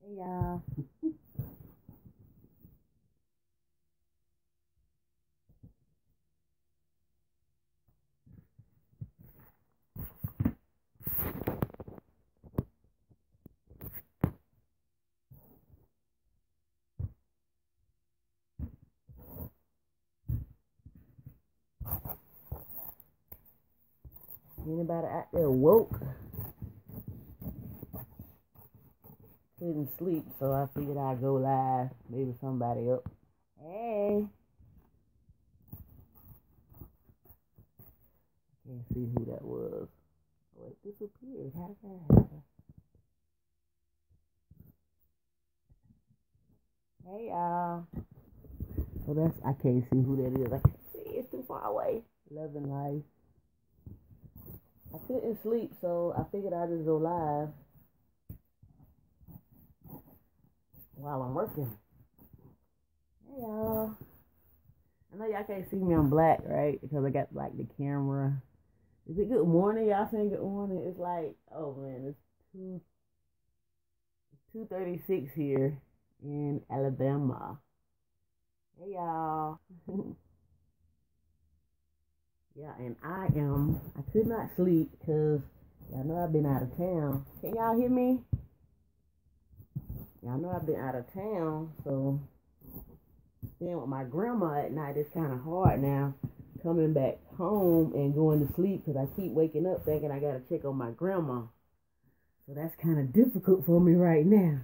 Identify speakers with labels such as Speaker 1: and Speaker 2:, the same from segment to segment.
Speaker 1: Hey y'all. Anybody out there woke? Couldn't sleep, so I figured I'd go live. Maybe somebody up. Hey. Can't see who that was. Oh, it disappeared. How did that happen? Hey y'all. So I can't see who that is. I can't see. It's too far away. 11 life. I couldn't sleep, so I figured I'd just go live while I'm working. Hey y'all. I know y'all can't see me on black, right? Because I got like the camera. Is it good morning? Y'all saying good morning? It's like, oh man, it's 2:36 here in Alabama. Hey y'all. Yeah, and I could not sleep because y'all know I've been out of town. Can y'all hear me? Y'all know I've been out of town, so staying with my grandma at night is kind of hard now. Coming back home and going to sleep because I keep waking up thinking I got to check on my grandma. So that's kind of difficult for me right now.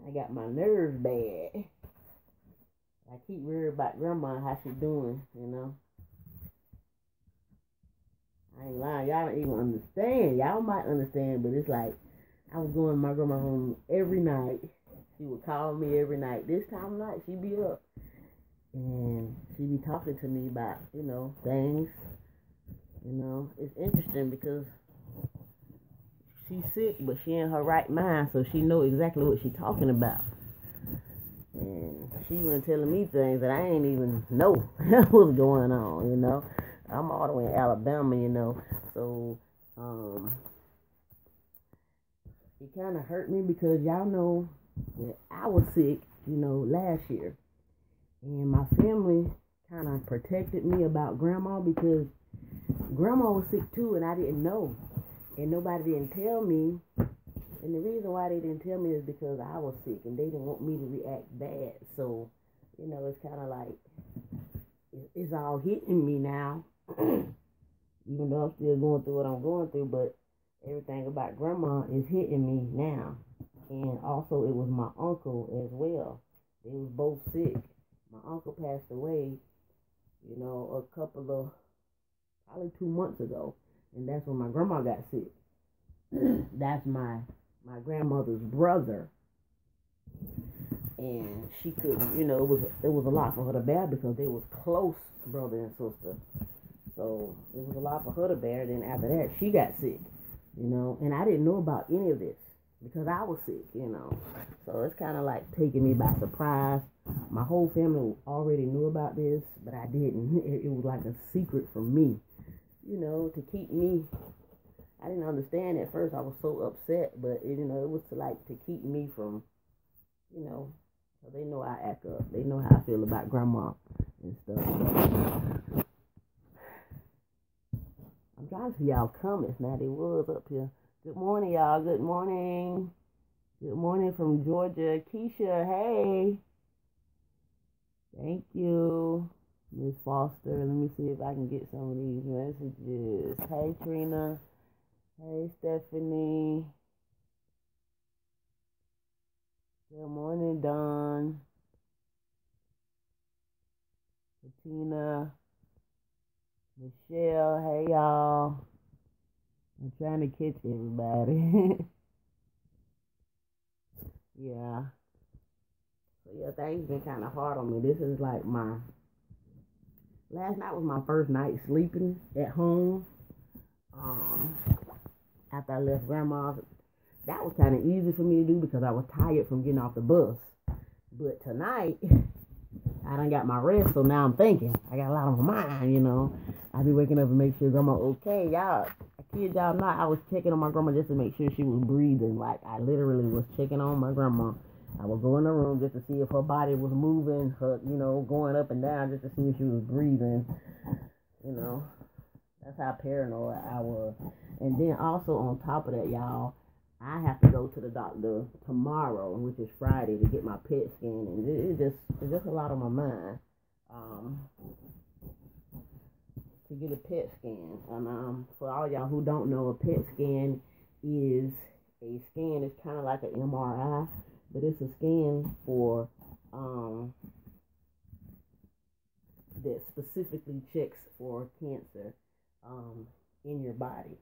Speaker 1: I got my nerves bad. I keep worried about grandma and how she doing, you know. I ain't lying. Y'all don't even understand. Y'all might understand, but it's like I was going to my grandma's room every night. She would call me every night. This time of night, she'd be up. And she'd be talking to me about, you know, things. You know, it's interesting because she's sick, but she in her right mind, so she know exactly what she's talking about. And she been telling me things that I ain't even know what's going on, you know. I'm all the way in Alabama, you know, so it kind of hurt me because y'all know that I was sick, you know, last year. And my family kind of protected me about grandma because grandma was sick too and I didn't know. And nobody didn't tell me. And the reason why they didn't tell me is because I was sick and they didn't want me to react bad. So, you know, it's kind of like, it's all hitting me now. Even though I'm still going through what I'm going through, but everything about grandma is hitting me now. And also it was my uncle as well. They was both sick. My uncle passed away, you know, probably 2 months ago. And that's when my grandma got sick. That's my grandmother's brother. And she couldn't, you know, it was a lot for her to bear because they was close brother and sister. So it was a lot for her to bear. Then after that, she got sick, you know. And I didn't know about any of this because I was sick, you know. So it's kind of like taking me by surprise. My whole family already knew about this, but I didn't. It was like a secret from me, you know, to keep me. I didn't understand at first. I was so upset, but you know, it was to keep me from, you know, so they know I act up. They know how I feel about grandma and stuff. So I'm trying to see y'all comments now. They was up here. Good morning, y'all. Good morning. Good morning from Georgia. Keisha, hey. Thank you, Miss Foster. Let me see if I can get some of these messages. Hey, Trina. Hey, Stephanie. Good morning, Dawn. Katina. Michelle. Hey, y'all. I'm trying to catch everybody. Yeah. So, yeah, things been kind of hard on me. This is like last night was my first night sleeping at home. After I left grandma's, that was kind of easy for me to do because I was tired from getting off the bus. But tonight, I done got my rest, so now I'm thinking. I got a lot on my mind, you know. I be waking up and make sure grandma okay. Y'all, I kid y'all not, I was checking on my grandma just to make sure she was breathing. Like, I literally was checking on my grandma. I would go in the room just to see if her body was moving, her, you know, going up and down just to see if she was breathing. You know, that's how paranoid I was. And then also on top of that, y'all, I have to go to the doctor tomorrow, which is Friday, to get my PET scan. And it's just a lot on my mind. To get a PET scan. And for all y'all who don't know, a PET scan is a scan. It's kind of like an MRI, but it's a scan for that specifically checks for cancer in your body.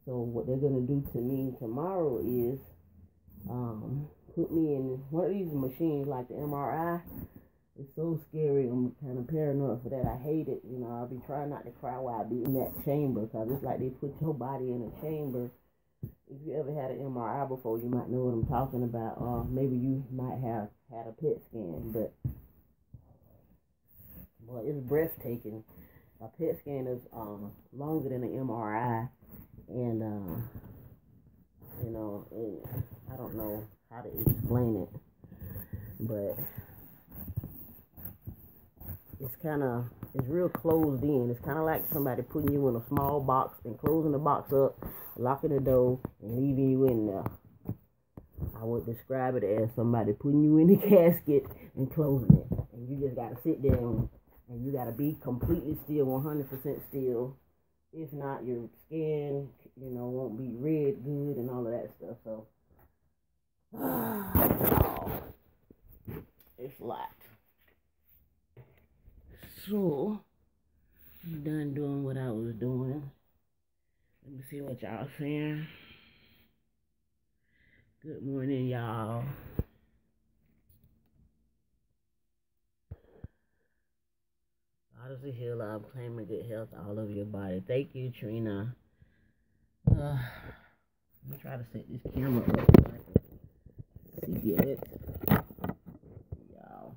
Speaker 1: So what they're gonna do to me tomorrow is put me in one of these machines like the MRI. It's so scary. I'm kind of paranoid for that. I hate it. You know, I'll be trying not to cry while I be in that chamber, because it's like they put your body in a chamber. If you ever had an MRI before, you might know what I'm talking about. Or maybe you might have had a PET scan. But, well, it's breathtaking. A PET scan is longer than an MRI. And, you know, I don't know how to explain it. But it's real closed in. It's kind of like somebody putting you in a small box and closing the box up, locking the door, and leaving you in there. I would describe it as somebody putting you in the casket and closing it. And you just got to sit there and you got to be completely still, 100% still. If not, your skin, you know, won't be red good and all of that stuff. So, it's a lot. So, I'm done doing what I was doing. Let me see what y'all saying. Good morning, y'all. God is a healer. I'm claiming good health all over your body. Thank you, Trina. Let me try to set this camera up so I can see it. Y'all.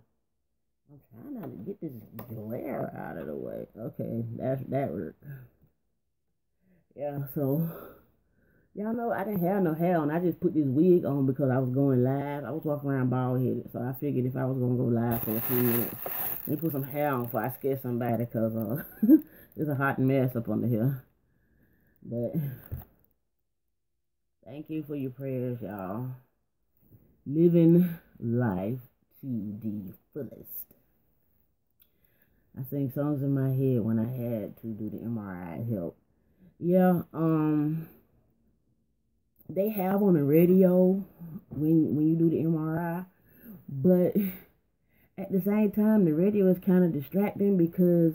Speaker 1: I'm trying not to get this glare out of the way. Okay, that worked. Yeah, so y'all know I didn't have no hair on. I just put this wig on because I was going live. I was walking around bald headed, so I figured if I was gonna go live for a few minutes, let me put some hair on before I scare somebody, because it's a hot mess up under here. But thank you for your prayers, y'all. Living life to the fullest. I sing songs in my head when I had to do the MRI. It helped. Yeah, they have on the radio when you do the MRI, but at the same time, the radio is kind of distracting because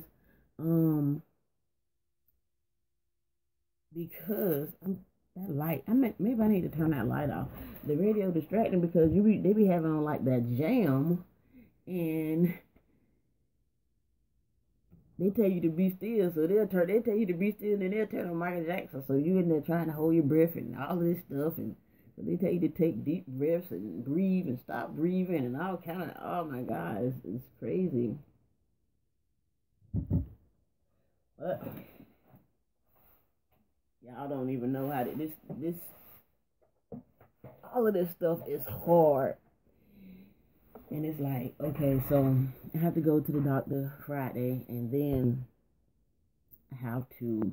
Speaker 1: that light. Maybe I need to turn that light off. The radio distracting because they be having on like that jam, and they tell you to be still, so they tell you to be still, and then they'll turn on Michael Jackson. So you in there trying to hold your breath and all of this stuff, and so they tell you to take deep breaths and breathe and stop breathing and all kind of. Oh my God, it's crazy. But y'all don't even know how to this. All of this stuff is hard. And it's like, okay, so I have to go to the doctor Friday, and then I have to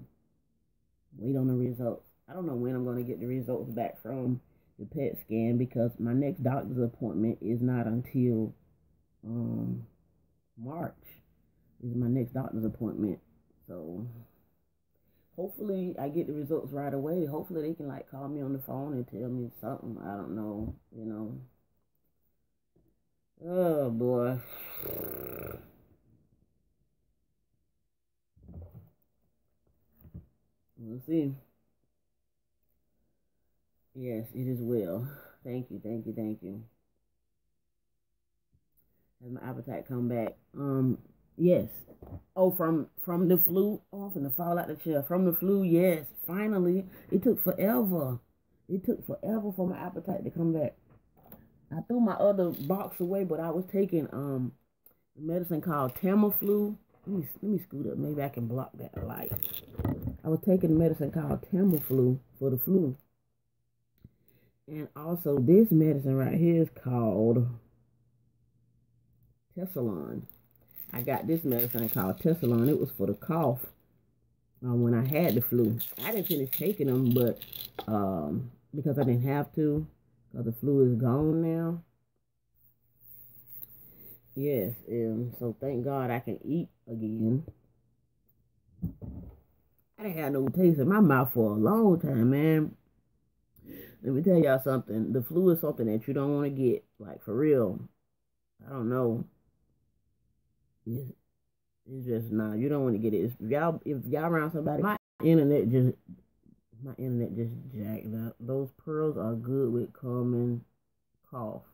Speaker 1: wait on the results. I don't know when I'm going to get the results back from the PET scan, because my next doctor's appointment is not until March. This is my next doctor's appointment. So hopefully I get the results right away. Hopefully they can like call me on the phone and tell me something. I don't know, you know. Oh boy. We'll see. Yes, it is well. Thank you, thank you, thank you. Has my appetite come back? Yes. Oh, from the flu. Oh, I'm gonna fall out the chair. From the flu, yes. Finally. It took forever. It took forever for my appetite to come back. I threw my other box away, but I was taking medicine called Tamiflu. Let me scoot up. Maybe I can block that light. I was taking medicine called Tamiflu for the flu. And also this medicine right here is called Tessalon. I got this medicine called Tessalon. It was for the cough when I had the flu. I didn't finish taking them, but because I didn't have to, because the flu is gone now. Yes, so thank God I can eat again. I didn't have no taste in my mouth for a long time, man. Let me tell y'all something. The flu is something that you don't want to get, like, for real. I don't know. It's just not. You don't want to get it. If y'all around somebody, my internet just jacked up. Those pearls are good with calming cough.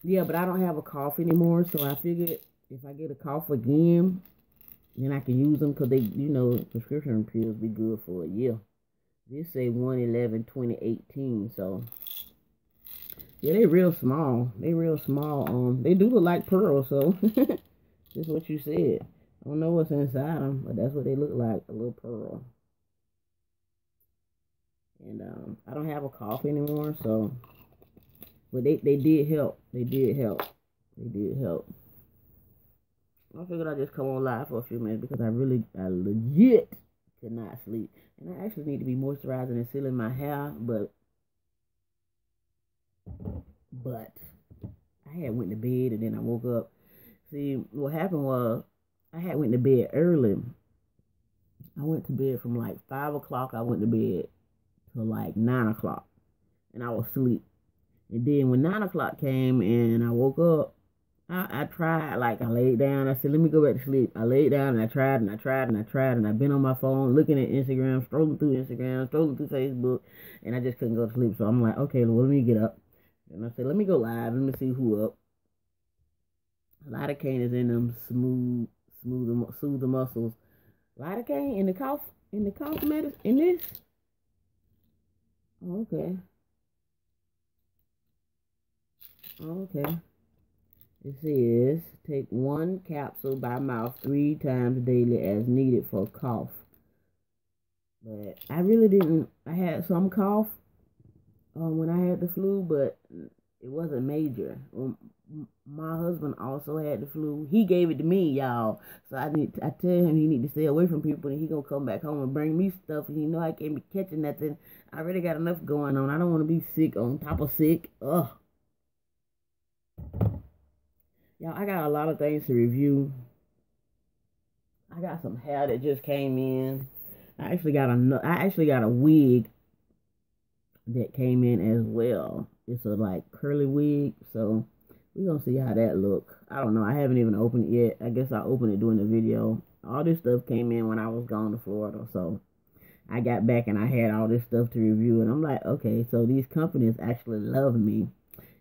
Speaker 1: Yeah, but I don't have a cough anymore, so I figured if I get a cough again, then I can use them because they, prescription pills be good for a year. This say 1/11/2018, so yeah, they real small. They real small. They do look like pearls, so just what you said. I don't know what's inside them, but that's what they look like, a little pearl. And I don't have a cough anymore, so. But they did help. They did help. I figured I'd just come on live for a few minutes because I legit could not sleep. And I actually need to be moisturizing and sealing my hair, but I had went to bed and then I woke up. See, what happened was I had went to bed early. I went to bed from like 5 o'clock. I went to bed till like 9 o'clock. And I was asleep. And then when 9 o'clock came and I woke up, I tried, like I laid down. I said, let me go back to sleep. I laid down and I tried and I tried and I tried. And I've been on my phone looking at Instagram, strolling through Facebook. And I just couldn't go to sleep. So I'm like, okay, well, let me get up. And I said, let me go live. Let me see who up. Lidocaine is in them soothe the muscles. Lidocaine in the cough medicine in this? Okay. Okay. It says, take 1 capsule by mouth 3 times daily as needed for cough. But I really didn't. I had some cough when I had the flu, but it wasn't major. My husband also had the flu. He gave it to me, y'all. So I tell him he need to stay away from people, and he gonna come back home and bring me stuff. And I can't be catching nothing. I already got enough going on. I don't want to be sick on top of sick. Ugh. Y'all, I got a lot of things to review. I got some hair that just came in. I actually got a wig that came in as well. It's a like curly wig, so we're gonna see how that look. I don't know. I haven't even opened it yet. I guess I'll open it during the video. All this stuff came in when I was gone to Florida, so I got back and I had all this stuff to review, and I'm like, okay, so these companies actually love me.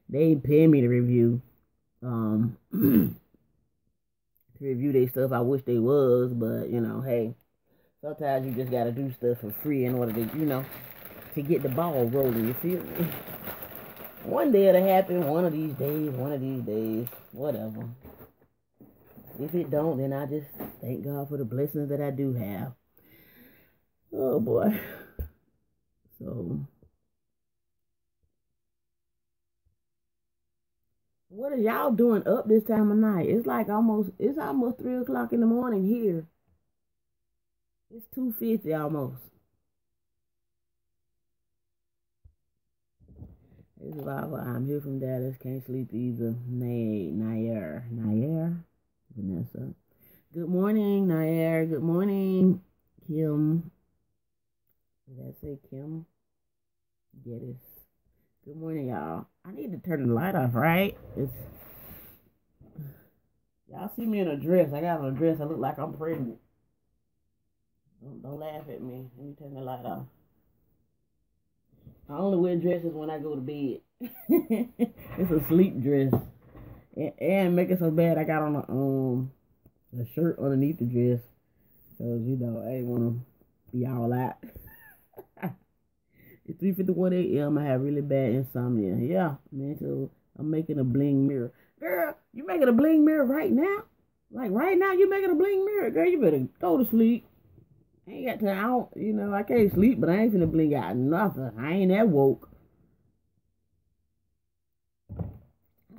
Speaker 1: They ain't paying me to review. To review their stuff. I wish they was, but hey, sometimes you just gotta do stuff for free in order to, to get the ball rolling. You feel me? One day it'll happen. One of these days, whatever. If it don't, then I just thank God for the blessings that I do have. Oh boy. So. What are y'all doing up this time of night? It's almost 3 o'clock in the morning here. It's 2:50 almost. It's Lava. I'm here from Dallas. Can't sleep either. Nair. Vanessa. Good morning, Nair. Good morning, Kim. Did I say Kim? Geddes. Good morning, y'all. I need to turn the light off, right? Y'all see me in a dress. I got on a dress. I look like I'm pregnant. Don't laugh at me. Let me turn the light off. I only wear dresses when I go to bed. It's a sleep dress. And make it so bad I got on a shirt underneath the dress. Because, I ain't want to be all out. It's 3:51 a.m. I have really bad insomnia. Yeah, man. So I'm making a bling mirror. Girl, you making a bling mirror right now? Like right now you making a bling mirror? Girl, you better go to sleep. I ain't got time. I don't, you know, I can't sleep, but I ain't finna blink out nothing. I ain't that woke.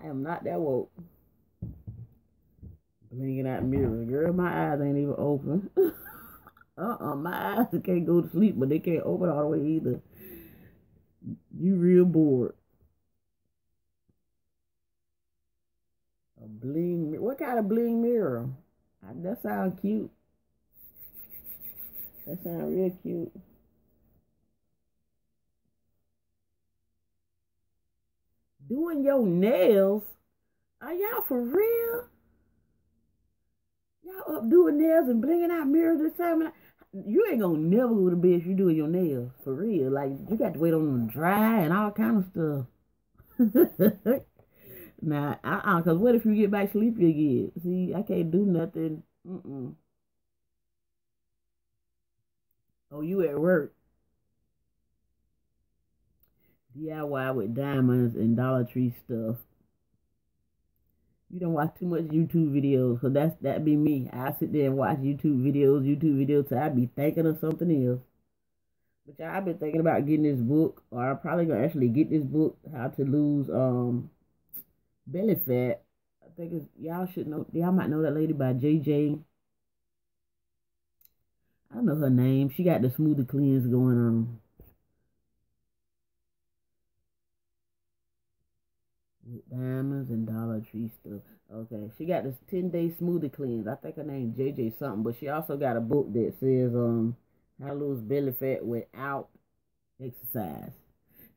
Speaker 1: I am not that woke. Blinking out mirrors. Girl, my eyes ain't even open. My eyes can't go to sleep, but they can't open all the way either. You real bored. A bling mirror. What kind of bling mirror? That sounds cute. That sounds real cute. Doing your nails? Are y'all for real? Y'all up doing nails and blinging out mirrors this time? You ain't gonna never go to bed if you doing your nails. For real. Like, you got to wait on them to dry and all kind of stuff. Nah, because what if you get back sleepy again? See, I can't do nothing. Oh, you at work. DIY with diamonds and Dollar Tree stuff. You don't watch too much YouTube videos, because that be me. I sit there and watch YouTube videos till I be thinking of something else. But y'all, I've been thinking about getting this book, or I'm probably gonna actually get this book, How to Lose Belly Fat. I think y'all should know. Y'all might know that lady by JJ. I don't know her name. She got the smoothie cleanse going on. With diamonds and Dollar Tree stuff. Okay, she got this 10-day smoothie cleanse. I think her name JJ something, but she also got a book that says how to lose belly fat without exercise.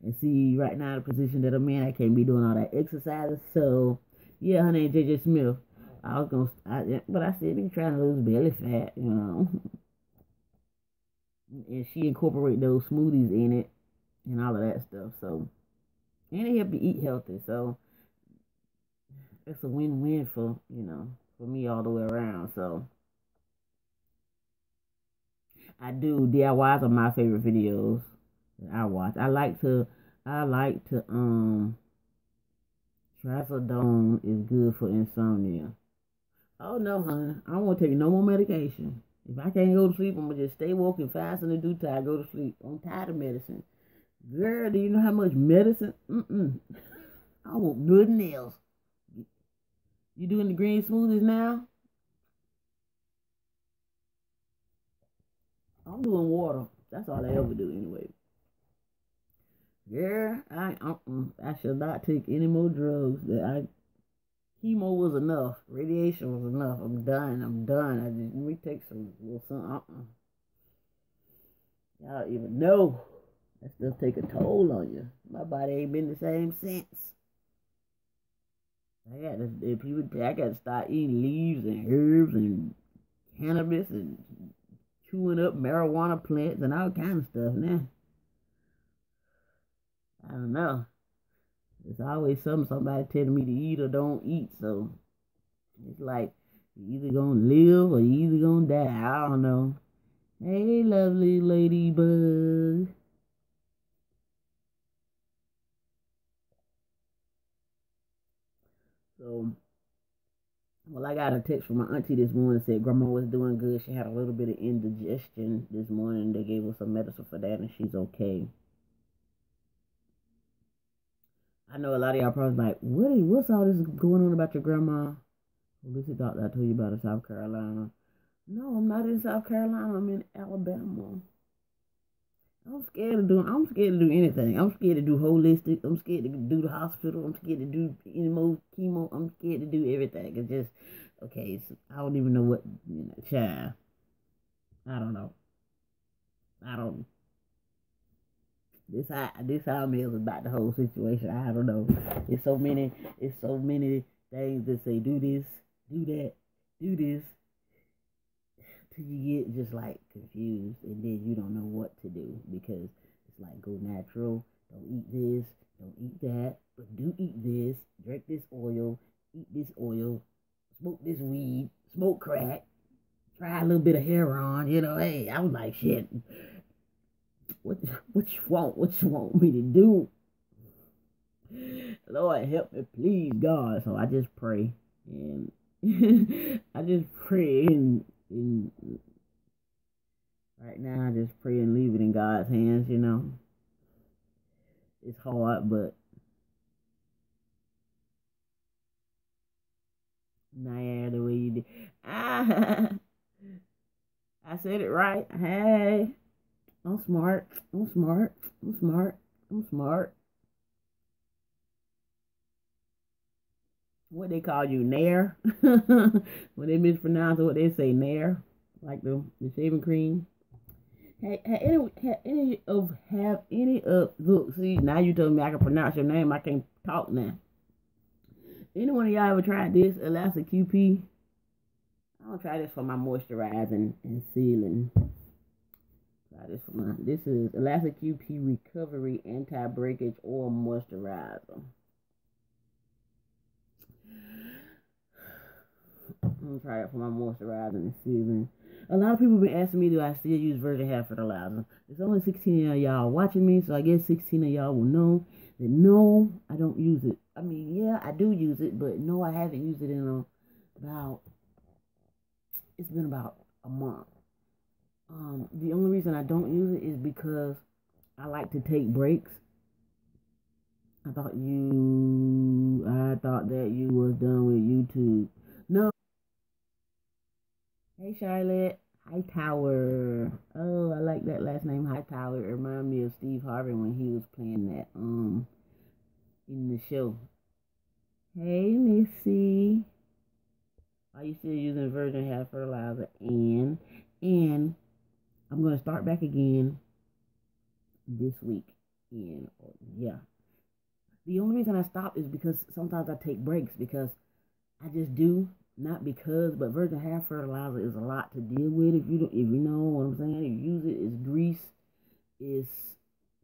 Speaker 1: And see, right now the position that I'm in, I can't be doing all that exercise. So yeah, her name JJ Smith. But I still be trying to lose belly fat, you know. And she incorporate those smoothies in it and all of that stuff. So, and they help you eat healthy. So it's a win-win for, you know, for me all the way around. So I do. DIYs are my favorite videos that I watch. I like to Trazodone is good for insomnia. Oh no, honey. I don't want to take no more medication. If I can't go to sleep, I'm gonna just stay woke and fast and do till I go to sleep. I'm tired of medicine. Girl, do you know how much medicine? I want nothing else. You doing the green smoothies now? I'm doing water. That's all I ever do anyway. Girl, I should not take any more drugs. Chemo was enough. Radiation was enough. I'm done. I just let me take some something. Y'all even know that stuff take a toll on you. My body ain't been the same since. I got to start eating leaves and herbs and cannabis and chewing up marijuana plants and all kind of stuff now. I don't know. It's always somebody telling me to eat or don't eat. So it's like you either gonna live or you either gonna die. I don't know. Hey, lovely ladybug. So, well, I got a text from my auntie this morning, said grandma was doing good. She had a little bit of indigestion this morning. They gave her some medicine for that, and she's okay. I know a lot of y'all probably like, what's all this going on about your grandma? Well, this is the doctor I told you about in South Carolina. No, I'm not in South Carolina. I'm in Alabama. I'm scared to do anything. I'm scared to do holistic. I'm scared to do the hospital. I'm scared to do any more chemo. I'm scared to do everything. It's just, okay, so I don't even know what, child. I don't know. This how I'm feeling about the whole situation. I don't know. It's so many things that say do this, do that, do this. You get just like confused, and then you don't know what to do, because it's like, go natural, don't eat this, don't eat that, but do eat this, drink this oil, eat this oil, smoke this weed, smoke crack, try a little bit of heroin, hey, I was like, shit, what you want me to do? Lord help me, please, God. So I just pray, and I just pray and Right now, I just pray and leave it in God's hands, you know. It's hard, but nah, the way you did. Ah, I said it right. Hey, I'm smart. I'm smart. I'm smart. I'm smart. What they call you, Nair? When they mispronounce it, what they say, Nair? Like the shaving cream. Hey, have any of look, see, now you told me I can pronounce your name, I can't talk now. Any one of y'all ever tried this Elastic QP? I'm gonna try this for my moisturizing and sealing. Try this for my this is Elastic QP Recovery Anti-Breakage Oil Moisturizer. I'm gonna try it for my moisturizing and sealing. A lot of people have been asking me, do I still use virgin hair fertilizer? There's only 16 of y'all watching me, so I guess 16 of y'all will know that no, I don't use it. I mean, yeah, I do use it, but no, I haven't used it in it's been about a month. The only reason I don't use it is because I like to take breaks. I thought that you was done with YouTube. No. Hey, Charlotte. Hightower. Oh, I like that last name, Hightower. It reminded me of Steve Harvey when he was playing that in the show. Hey, Missy. Are you still using virgin hair fertilizer? And I'm gonna start back again this week. And yeah. The only reason I stop is because sometimes I take breaks because I just do. Not because, but virgin hair fertilizer is a lot to deal with. If you know what I'm saying, if you use it, it's grease, it's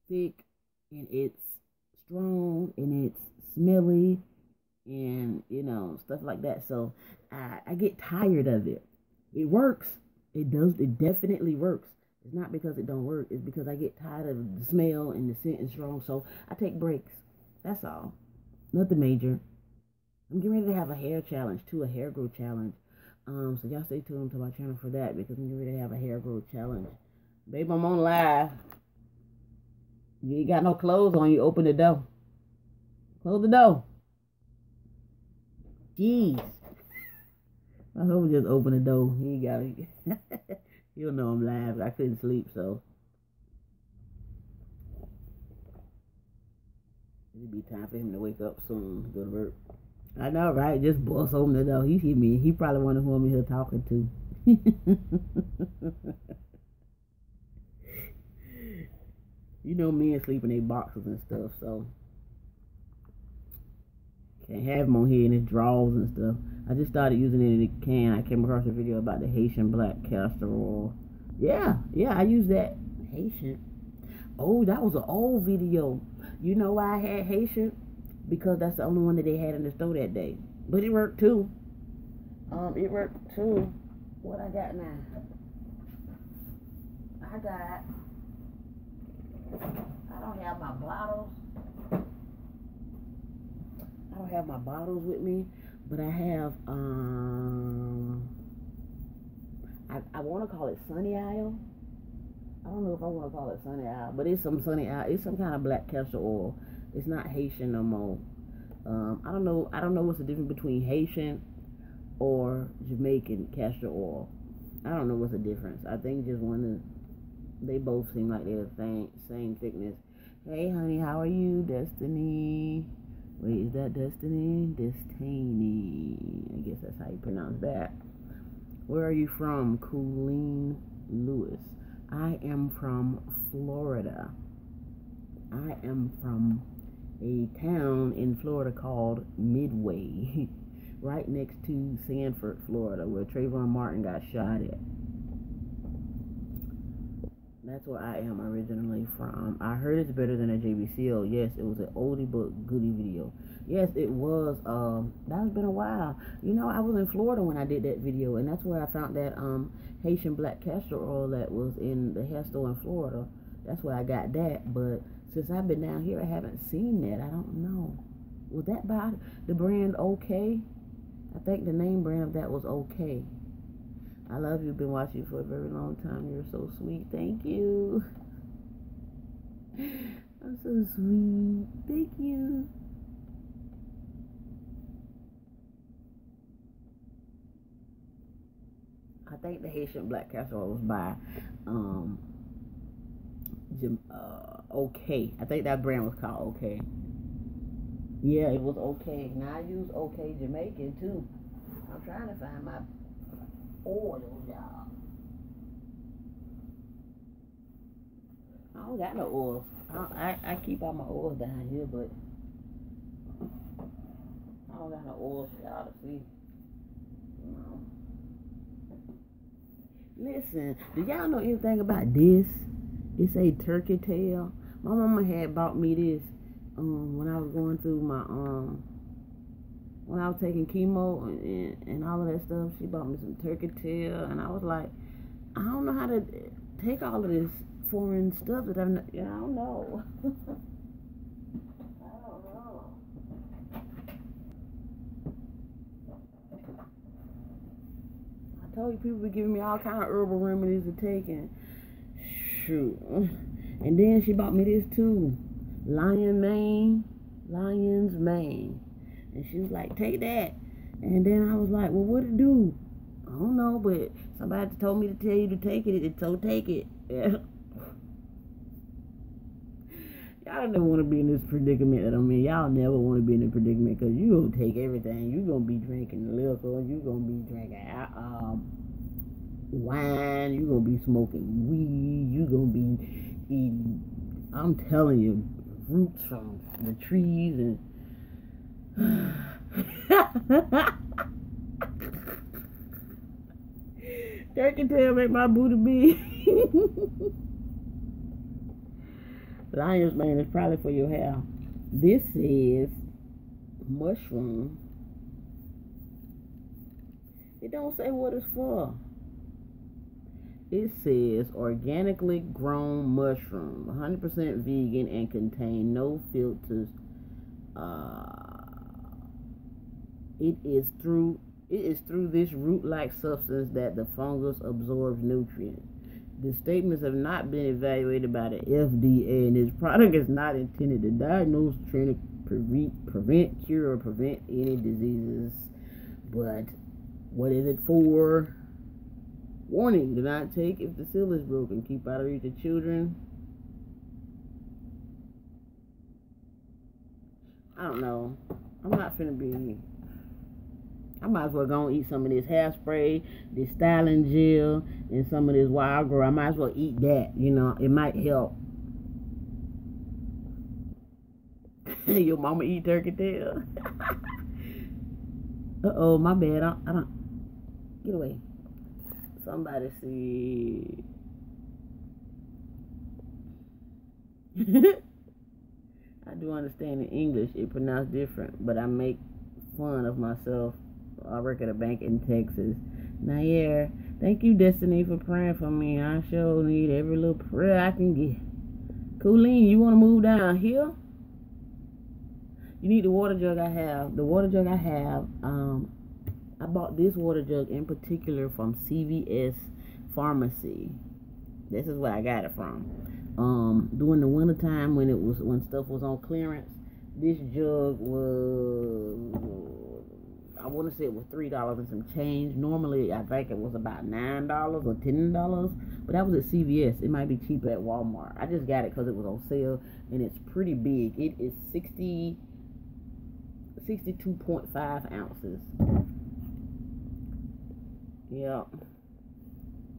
Speaker 1: thick, and it's strong, and it's smelly, and stuff like that. So I get tired of it. It works. It does. It definitely works. It's not because it don't work. It's because I get tired of the smell and the scent is strong. So I take breaks. That's all. Nothing major. I'm getting ready to have a hair challenge too, a hair growth challenge. So y'all stay tuned to my channel for that because I'm getting ready to have a hair growth challenge. Babe, I'm on live. You ain't got no clothes on, you open the door. Close the door. Jeez. I hope just open the door. He ain't got it. He'll know I'm live. I couldn't sleep, so it'll be time for him to wake up soon, go to work. I know, right? Just bust open the door. He hear me. He probably wonder who I'm here talking to. You know, men sleep in their boxes and stuff, so can't have him on here in his drawers and stuff. I just started using it in a can. I came across a video about the Haitian black castor oil. Yeah, I use that. Haitian. Oh, that was an old video. You know why I had Haitian? Because that's the only one that they had in the store that day. But it worked too. It worked too. What I got now? I don't have my bottles. I don't have my bottles with me, but I have I want to call it Sunny Isle. I don't know if I want to call it Sunny Isle, but it's some Sunny Isle. It's some kind of black castor oil. It's not Haitian no more. I don't know what's the difference between Haitian or Jamaican castor oil. I don't know what's the difference. I think just they both seem like they're the same thickness. Hey honey, how are you? Destiny. Wait, is that Destiny? Destiny. I guess that's how you pronounce that. Where are you from? Colleen Lewis. I am from Florida. I am from a town in Florida called Midway, right next to Sanford, Florida, where Trayvon Martin got shot at. That's where I am originally from. I heard it's better than a JBCO. Yes, it was an oldie but goodie video. Yes, it was. That's been a while. You know, I was in Florida when I did that video, and that's where I found that Haitian black castor oil that was in the hair store in Florida. That's where I got that. But since I've been down here, I haven't seen that. I don't know. Was that by the brand OK? I think the name brand of that was OK. I love you. Been watching you for a very long time. You're so sweet. Thank you. I'm so sweet. Thank you. I think the Haitian black casserole was by OK. I think that brand was called OK. Yeah, it was OK. Now I use OK Jamaican too. I'm trying to find my oil, y'all. I don't got no oils. I keep all my oils down here, but I don't got no oils for y'all to see. No. Listen, do y'all know anything about this? It's a turkey tail. My mama had bought me this when I was going through my when I was taking chemo and all of that stuff. She bought me some turkey tail, and I was like, I don't know how to take all of this foreign stuff that I'm not, I don't know. I don't know. I told you people be giving me all kind of herbal remedies to take, and shoot. And then she bought me this too, lion's mane, and she was like, take that. And then I was like, well, what it do? I don't know, but somebody told me to tell you to take it, so take it. Yeah. Y'all never want to be in this predicament that I'm in. Y'all never want to be in a predicament, because you going to take everything. You going to be drinking liquor. You going to be drinking wine. You going to be smoking weed. You going to be eating, I'm telling you, roots from the trees. And turkey tail make my booty big. Lion's mane is probably for your hair. This is mushroom. It don't say what it's for. It says organically grown mushroom, 100% vegan, and contain no filters. It is through this root-like substance that the fungus absorbs nutrients. The statements have not been evaluated by the FDA, and this product is not intended to diagnose, treat, prevent, cure, or prevent any diseases. But what is it for? Warning: do not take if the seal is broken. Keep out of reach of children. I don't know. I'm not finna be. I might as well go and eat some of this hairspray, this styling gel, and some of this wild girl. I might as well eat that. You know, it might help. Your mama eat turkey tail. Uh-oh, my bad. I don't. Get away. Somebody see. I do understand in English it pronounced different, but I make fun of myself. I work at a bank in Texas. Now, yeah, thank you, Destiny, for praying for me. I sure need every little prayer I can get. Colleen, you want to move down here? You need the water jug I have. The water jug I have, I bought this water jug in particular from CVS Pharmacy. This is where I got it from. During the winter time when stuff was on clearance, this jug was, I want to say it was $3 and some change. Normally, I think it was about $9 or $10, but that was at CVS. It might be cheaper at Walmart. I just got it because it was on sale, and it's pretty big. It is 62.5 ounces. Yep.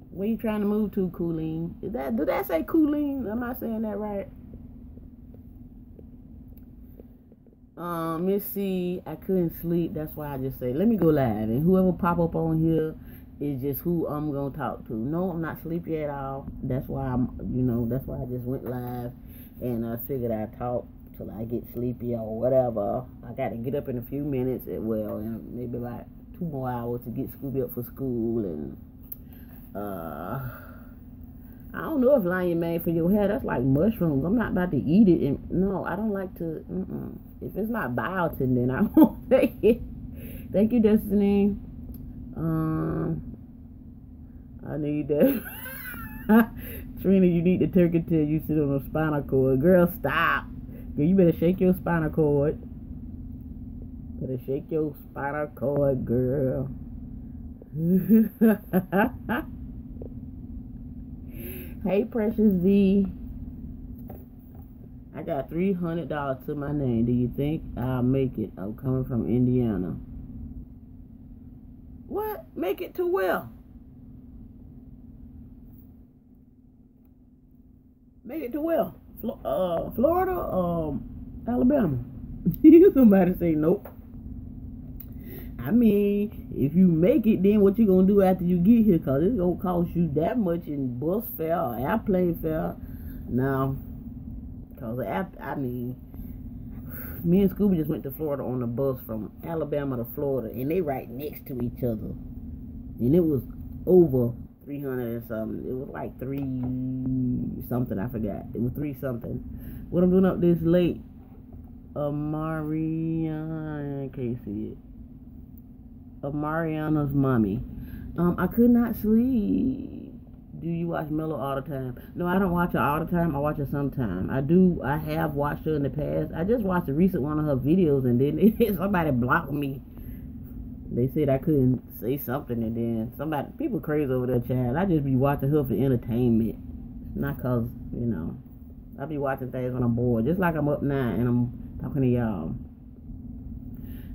Speaker 1: Where you trying to move to, Colleen? Did that say Colleen? Am I saying that right? Miss C, I couldn't sleep. That's why I just say, let me go live. And whoever pop up on here is just who I'm going to talk to. No, I'm not sleepy at all. That's why that's why I just went live. And I figured I'd talk till I get sleepy or whatever. I got to get up in a few minutes. In maybe about 2 more hours to get Scooby up for school. And, I don't know if lion mane for your hair. That's like mushrooms. I'm not about to eat it. And no, I don't like to. If it's not biotin, then I won't take it. Thank you, Destiny. I need that. Trina, you need the turkey tail. You sit on a spinal cord. Girl, stop. Girl, you better shake your spinal cord. Better shake your spinal cord, girl. Hey, Precious V. I got $300 to my name. Do you think I'll make it? I'm coming from Indiana. What? Make it to where? Make it to where? Florida? Alabama? Somebody say nope. I mean, if you make it, then what you gonna do after you get here? Cause it's gonna cost you that much in bus fare or airplane fare. Now, cause I mean, me and Scooby just went to Florida on the bus from Alabama to Florida, and they right next to each other, and it was over 300 and something. It was like 3 something. I forgot. It was 3 something. What I'm doing up this late? I can't see it. Mariana's mommy. I could not sleep. Do you watch Mello all the time? No, I don't watch her all the time. I watch her sometime. I have watched her in the past. I just watched a recent one of her videos, and then somebody blocked me. They said I couldn't say something, and then people crazy over there, child. I just be watching her for entertainment, not cause I be watching things when I'm bored. Just like I'm up now and I'm talking to y'all.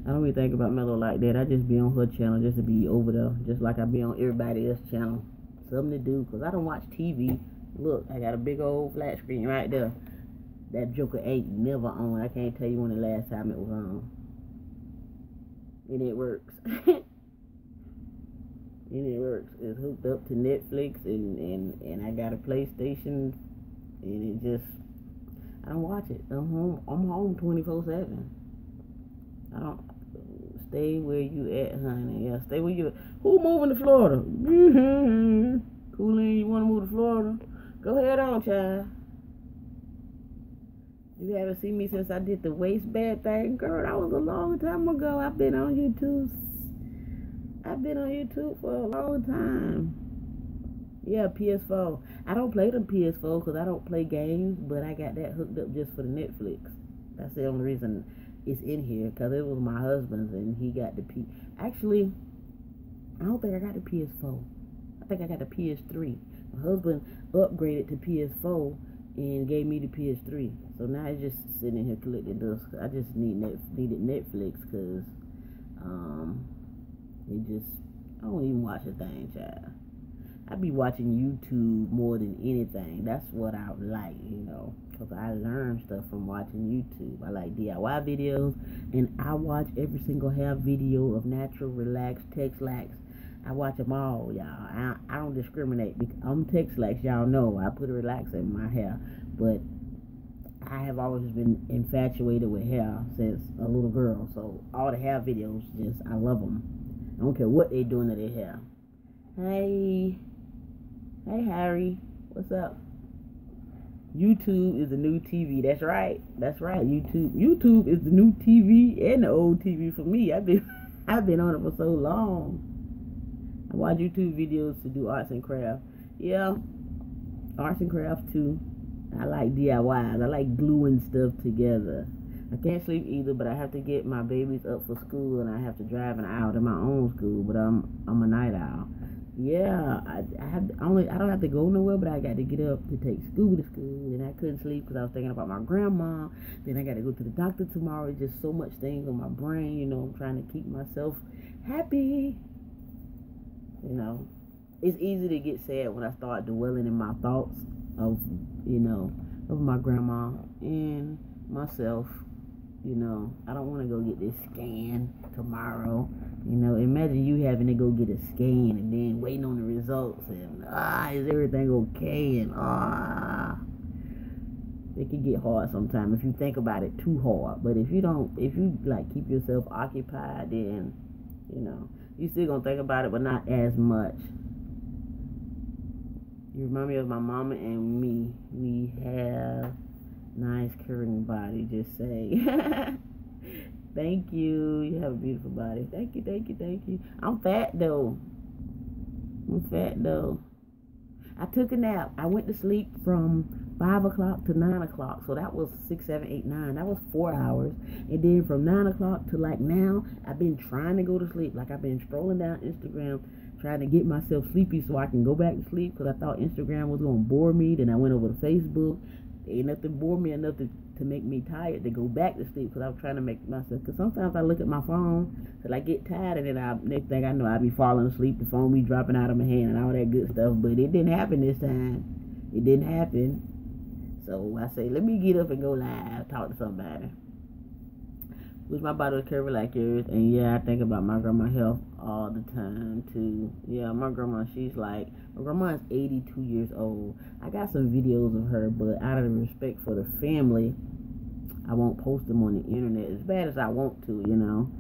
Speaker 1: I don't really think about Mello like that. I just be on her channel just to be over there, just like I be on everybody else's channel. Something to do, because I don't watch TV. Look, I got a big old flat screen right there. That Joker ain't never on. I can't tell you when the last time it was on. And it works. And it works. It's hooked up to Netflix, and I got a PlayStation, and it just, I don't watch it. I'm home 24/7. I don't. Stay where you at, honey. Yeah, stay where you at. Who moving to Florida? Coolin', you want to move to Florida? Go ahead on, child. You haven't seen me since I did the waistband thing. Girl, that was a long time ago. I've been on YouTube for a long time. Yeah, PS4. I don't play the PS4 because I don't play games, but I got that hooked up just for the Netflix. That's the only reason it's in here, because it was my husband's and he got the Actually, I don't think I got the PS4. I think I got the PS3. My husband upgraded to PS4 and gave me the PS3. So now it's just sitting here collecting dust. I just needed Netflix because I don't even watch a thing, child. I be watching YouTube more than anything. That's what I like, because I learn stuff from watching YouTube. I like DIY videos, and I watch every single hair video of natural, relaxed, Tex-Lax. I watch them all, y'all. I don't discriminate. I'm Tex-Lax, y'all know. I put a relaxer in my hair, but I have always been infatuated with hair since a little girl. So all the hair videos, I love them. I don't care what they doing to their hair. Hey Harry, what's up? YouTube is the new TV. That's right. YouTube is the new TV and the old TV for me. I've been on it for so long. I watch YouTube videos to do arts and crafts. Yeah, arts and crafts too. I like DIYs. I like gluing stuff together. I can't sleep either, but I have to get my babies up for school, and I have to drive an hour to my own school. But I'm a night owl. Yeah, I don't have to go nowhere, but I got to get up to take Scooby to school, and I couldn't sleep because I was thinking about my grandma. Then I got to go to the doctor tomorrow. It's just so much things on my brain, I'm trying to keep myself happy. It's easy to get sad when I start dwelling in my thoughts of my grandma and myself. I don't want to go get this scan tomorrow. Imagine you having to go get a scan and then waiting on the results and is everything okay? And it can get hard sometimes if you think about it too hard. But if you keep yourself occupied, then you still gonna think about it, but not as much. You remind me of my mama and me. We have nice curving body, just say. Thank you. You have a beautiful body. Thank you. I'm fat though. I'm fat though. I took a nap. I went to sleep from 5 o'clock to 9 o'clock. So that was 6, 7, 8, 9. That was 4 hours. And then from 9 o'clock to like now, I've been trying to go to sleep. Like I've been scrolling down Instagram, trying to get myself sleepy so I can go back to sleep. Because I thought Instagram was going to bore me. Then I went over to Facebook. Ain't nothing bore me enough to make me tired to go back to sleep. Because I was trying to make myself. Because sometimes I look at my phone till I get tired. And then next thing I know, I be falling asleep. The phone be dropping out of my hand and all that good stuff. But it didn't happen this time. It didn't happen. So I say, let me get up and go live, talk to somebody. Wish my body was curvy like yours. And yeah, I think about my grandma's health all the time too. Yeah, my grandma, my grandma is 82 years old. I got some videos of her, but out of respect for the family, I won't post them on the internet as bad as I want to, you know.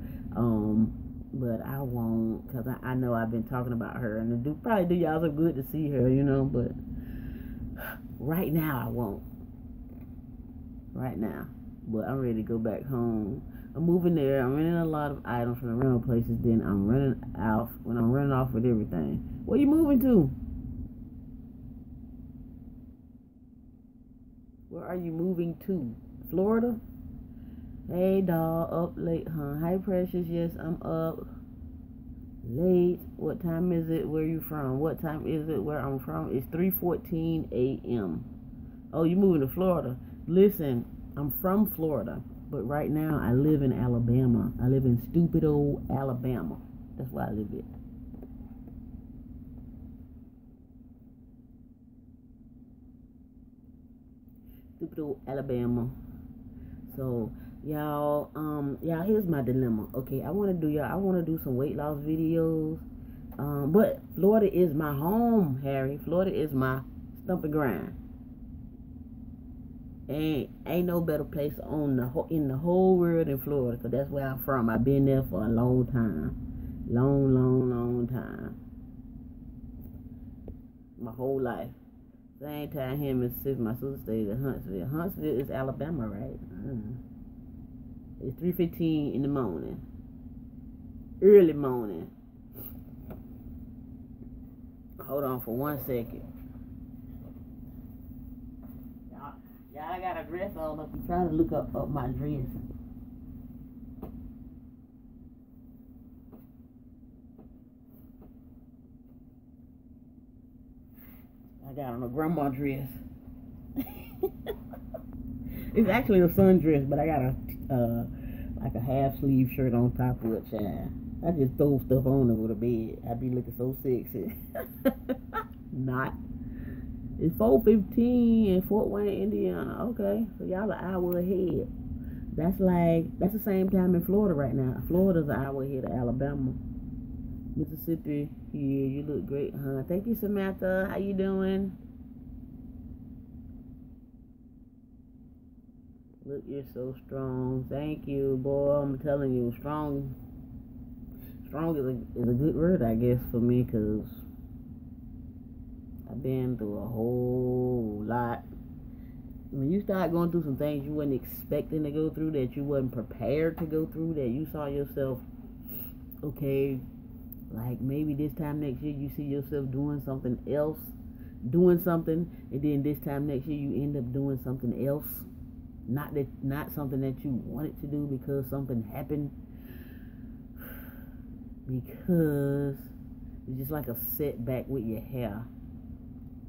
Speaker 1: But I won't, because I know I've been talking about her, and it probably do y'all some good to see her, you know, but right now I won't. Right now. But I'm ready to go back home. I'm moving there. I'm renting a lot of items from the rental places. Then I'm running off with everything. Where you moving to? Where are you moving to? Florida? Hey, dog. Up late, huh? Hi, Precious. Yes, I'm up late. What time is it? Where you from? What time is it where I'm from? It's 3:14 a.m. Oh, you moving to Florida? Listen, I'm from Florida, but right now I live in Alabama. I live in stupid old Alabama. That's where I live at. Stupid old Alabama. So, y'all, here's my dilemma. Okay, I want to do some weight loss videos. But Florida is my home, Harry. Florida is my stump and grind. Ain't no better place in the whole world than Florida, because that's where I'm from. I've been there for a long time. Long time. My whole life. Same time here in Mississippi, my sister stays in Huntsville. Huntsville is Alabama, right? It's 3:15 in the morning. Early morning. Hold on for 1 second. Yeah, I got a dress on. I'm trying to look up my dress. I got on a grandma dress. It's actually a sundress, but I got a like a half sleeve shirt on top of it, child. I just throw stuff on to go to bed. I be looking so sexy. Not. It's 4:15 in Fort Wayne, Indiana. Okay, so y'all an hour ahead. That's the same time in Florida right now. Florida's an hour ahead of Alabama. Mississippi, yeah, you look great, huh? Thank you, Samantha. How you doing? Look, you're so strong. Thank you, boy. I'm telling you, strong is a good word, I guess, for me, because I've been through a whole lot. When you start going through some things you wasn't expecting to go through, that you wasn't prepared to go through, that you saw yourself, okay, like maybe this time next year you see yourself doing something else, and then this time next year you end up doing something else, not something that you wanted to do because something happened, because it's just like a setback with your hair.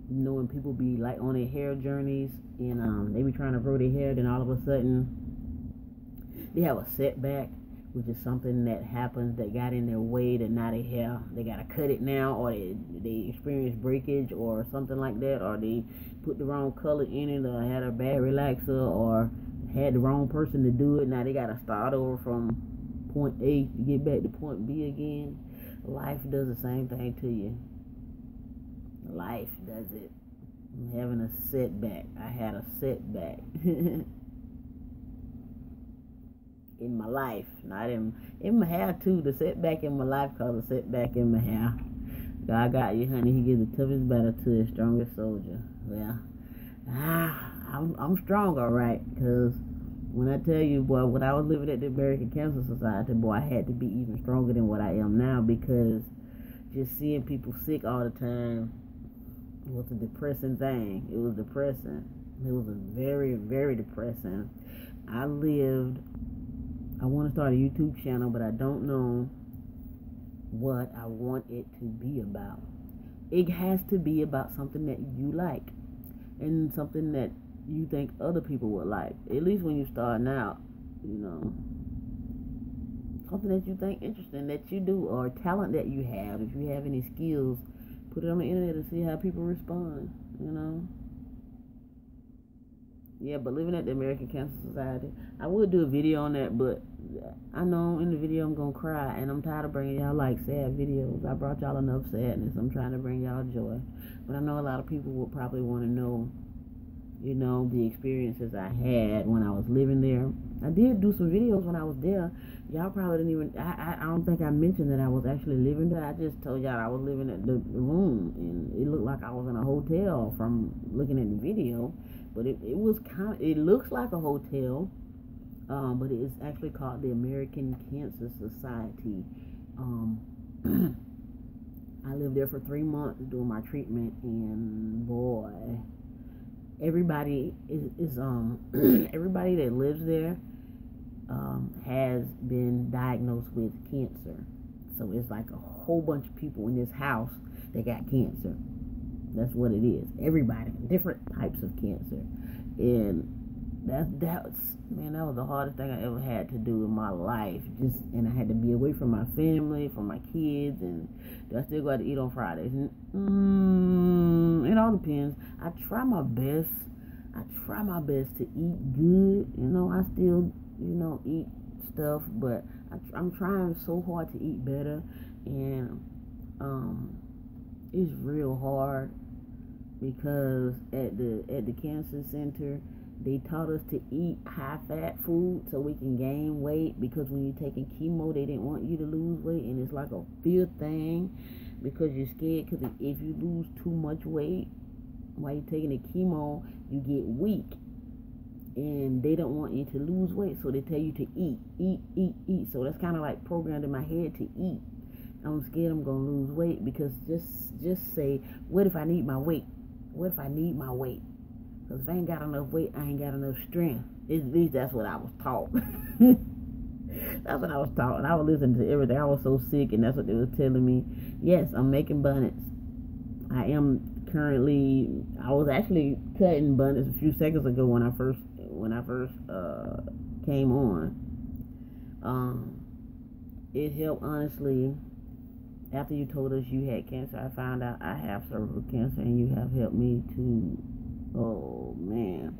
Speaker 1: You know, when people be like on their hair journeys and they be trying to grow their hair, then all of a sudden they have a setback, which is something that happens that got in their way, that now their hair, they gotta cut it now, or they experience breakage or something like that, or they put the wrong color in it, or had a bad relaxer, or had the wrong person to do it. Now they gotta start over from point A to get back to point B again. Life does the same thing to you. Life does it. I'm having a setback. I had a setback in my life, not in my hair too. The setback in my life caused a setback in my hair. God got you, honey. He gives the toughest battle to his strongest soldier. Well, I'm strong, all right. Because when I tell you, boy, when I was living at the American Cancer Society, boy, I had to be even stronger than what I am now, because just seeing people sick all the time was a depressing thing. It was depressing. It was a very, very depressing. I want to start a YouTube channel, but I don't know what I want it to be about. It has to be about something that you like and something that you think other people would like. At least when you're starting out, you know. Something that you think interesting that you do, or talent that you have. If you have any skills, put it on the internet and see how people respond, you know. Yeah, but living at the American Cancer Society, I would do a video on that, but I know in the video I'm gonna cry, and I'm tired of bringing y'all like sad videos. I brought y'all enough sadness. I'm trying to bring y'all joy, but I know a lot of people will probably want to know, you know, the experiences I had when I was living there. I did do some videos when I was there. Y'all probably didn't even, I don't think I mentioned that I was actually living there. I just told y'all I was living at the room, and it looked like I was in a hotel from looking at the video. But it was kind of, it looks like a hotel, but it is actually called the American Cancer Society. I lived there for 3 months doing my treatment, and boy, everybody is everybody that lives there has been diagnosed with cancer. So it's like a whole bunch of people in this house that got cancer. That's what it is. Everybody, different types of cancer. And that was the hardest thing I ever had to do in my life. And I had to be away from my family, from my kids, and do I still go out to eat on Fridays? It all depends. I try my best to eat good. You know, I still, you know, eat stuff, but I'm trying so hard to eat better, and it's real hard because at the cancer center they taught us to eat high fat food so we can gain weight, because when you're taking chemo they didn't want you to lose weight, and it's like a fear thing because you're scared, because if you lose too much weight while you're taking the chemo you get weak, and they don't want you to lose weight, so they tell you to eat. So that's kind of like programmed in my head to eat. I'm scared I'm gonna lose weight, because just say, what if I need my weight? What if I need my weight? Because if I ain't got enough weight, I ain't got enough strength. At least that's what I was taught. That's what I was taught, and I was listening to everything. I was so sick, and that's what they was telling me. Yes, I'm making bonnets. I am currently. I was actually cutting bonnets a few seconds ago when I first came on. It helped, honestly. After you told us you had cancer, I found out I have cervical cancer, and you have helped me to. Oh man.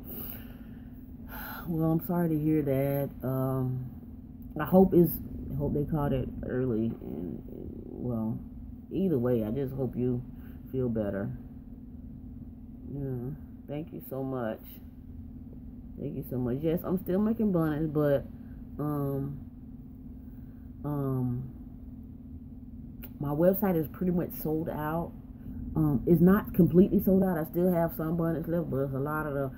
Speaker 1: Well, I'm sorry to hear that. I hope they caught it early, and well, either way, I just hope you feel better. Yeah. Thank you so much. Thank you so much. Yes, I'm still making bonnets, but my website is pretty much sold out. It's not completely sold out. I still have some bonnets left, but there's a lot of the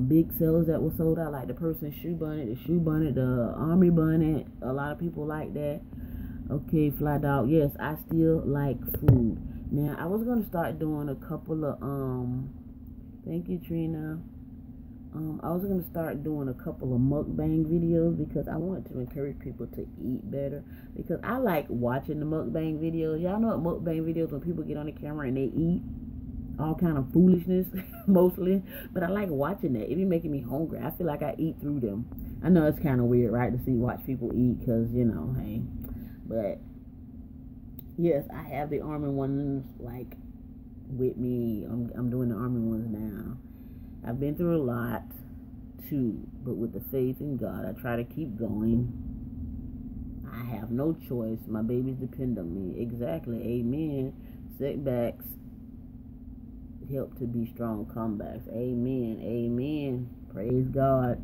Speaker 1: big sellers that were sold out, like the person's shoe bonnet, the army bonnet. A lot of people like that. Okay, Fly Dog. Yes, I still like food. Now, I was going to start doing a couple of, thank you, Trina. I was going to start doing a couple of mukbang videos, because I want to encourage people to eat better, because I like watching the mukbang videos. Y'all know what mukbang videos, when people get on the camera and they eat all kind of foolishness, mostly, but I like watching that. It be making me hungry. I feel like I eat through them. I know it's kind of weird, right, to watch people eat, because, you know, hey, but yes, I have the army ones, like, with me. I'm doing the army ones now. I've been through a lot too, but with the faith in God, I try to keep going. I have no choice. My babies depend on me. Exactly. Amen. Setbacks help to be strong comebacks. Amen. Amen. Praise God.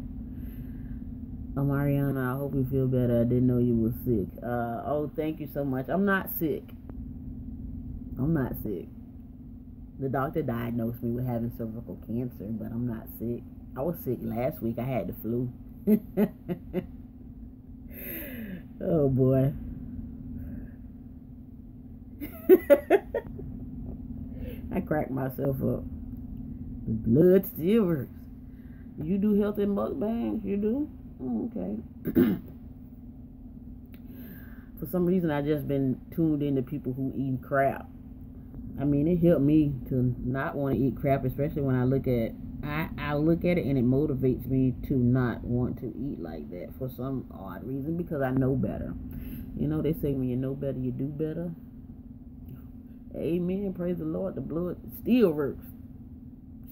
Speaker 1: Mariana, I hope you feel better. I didn't know you were sick. Oh, thank you so much. I'm not sick. The doctor diagnosed me with having cervical cancer, but I'm not sick. I was sick last week. I had the flu. Oh, boy. I crack myself up. The blood still works. You do healthy mukbangs? You do? Oh, okay. For some reason, I just been tuned into people who eat crap. I mean, it helped me to not want to eat crap, especially when I look at I look at it and it motivates me to not want to eat like that for some odd reason, because I know better. You know, they say when you know better, you do better. Amen. Praise the Lord. The blood still works.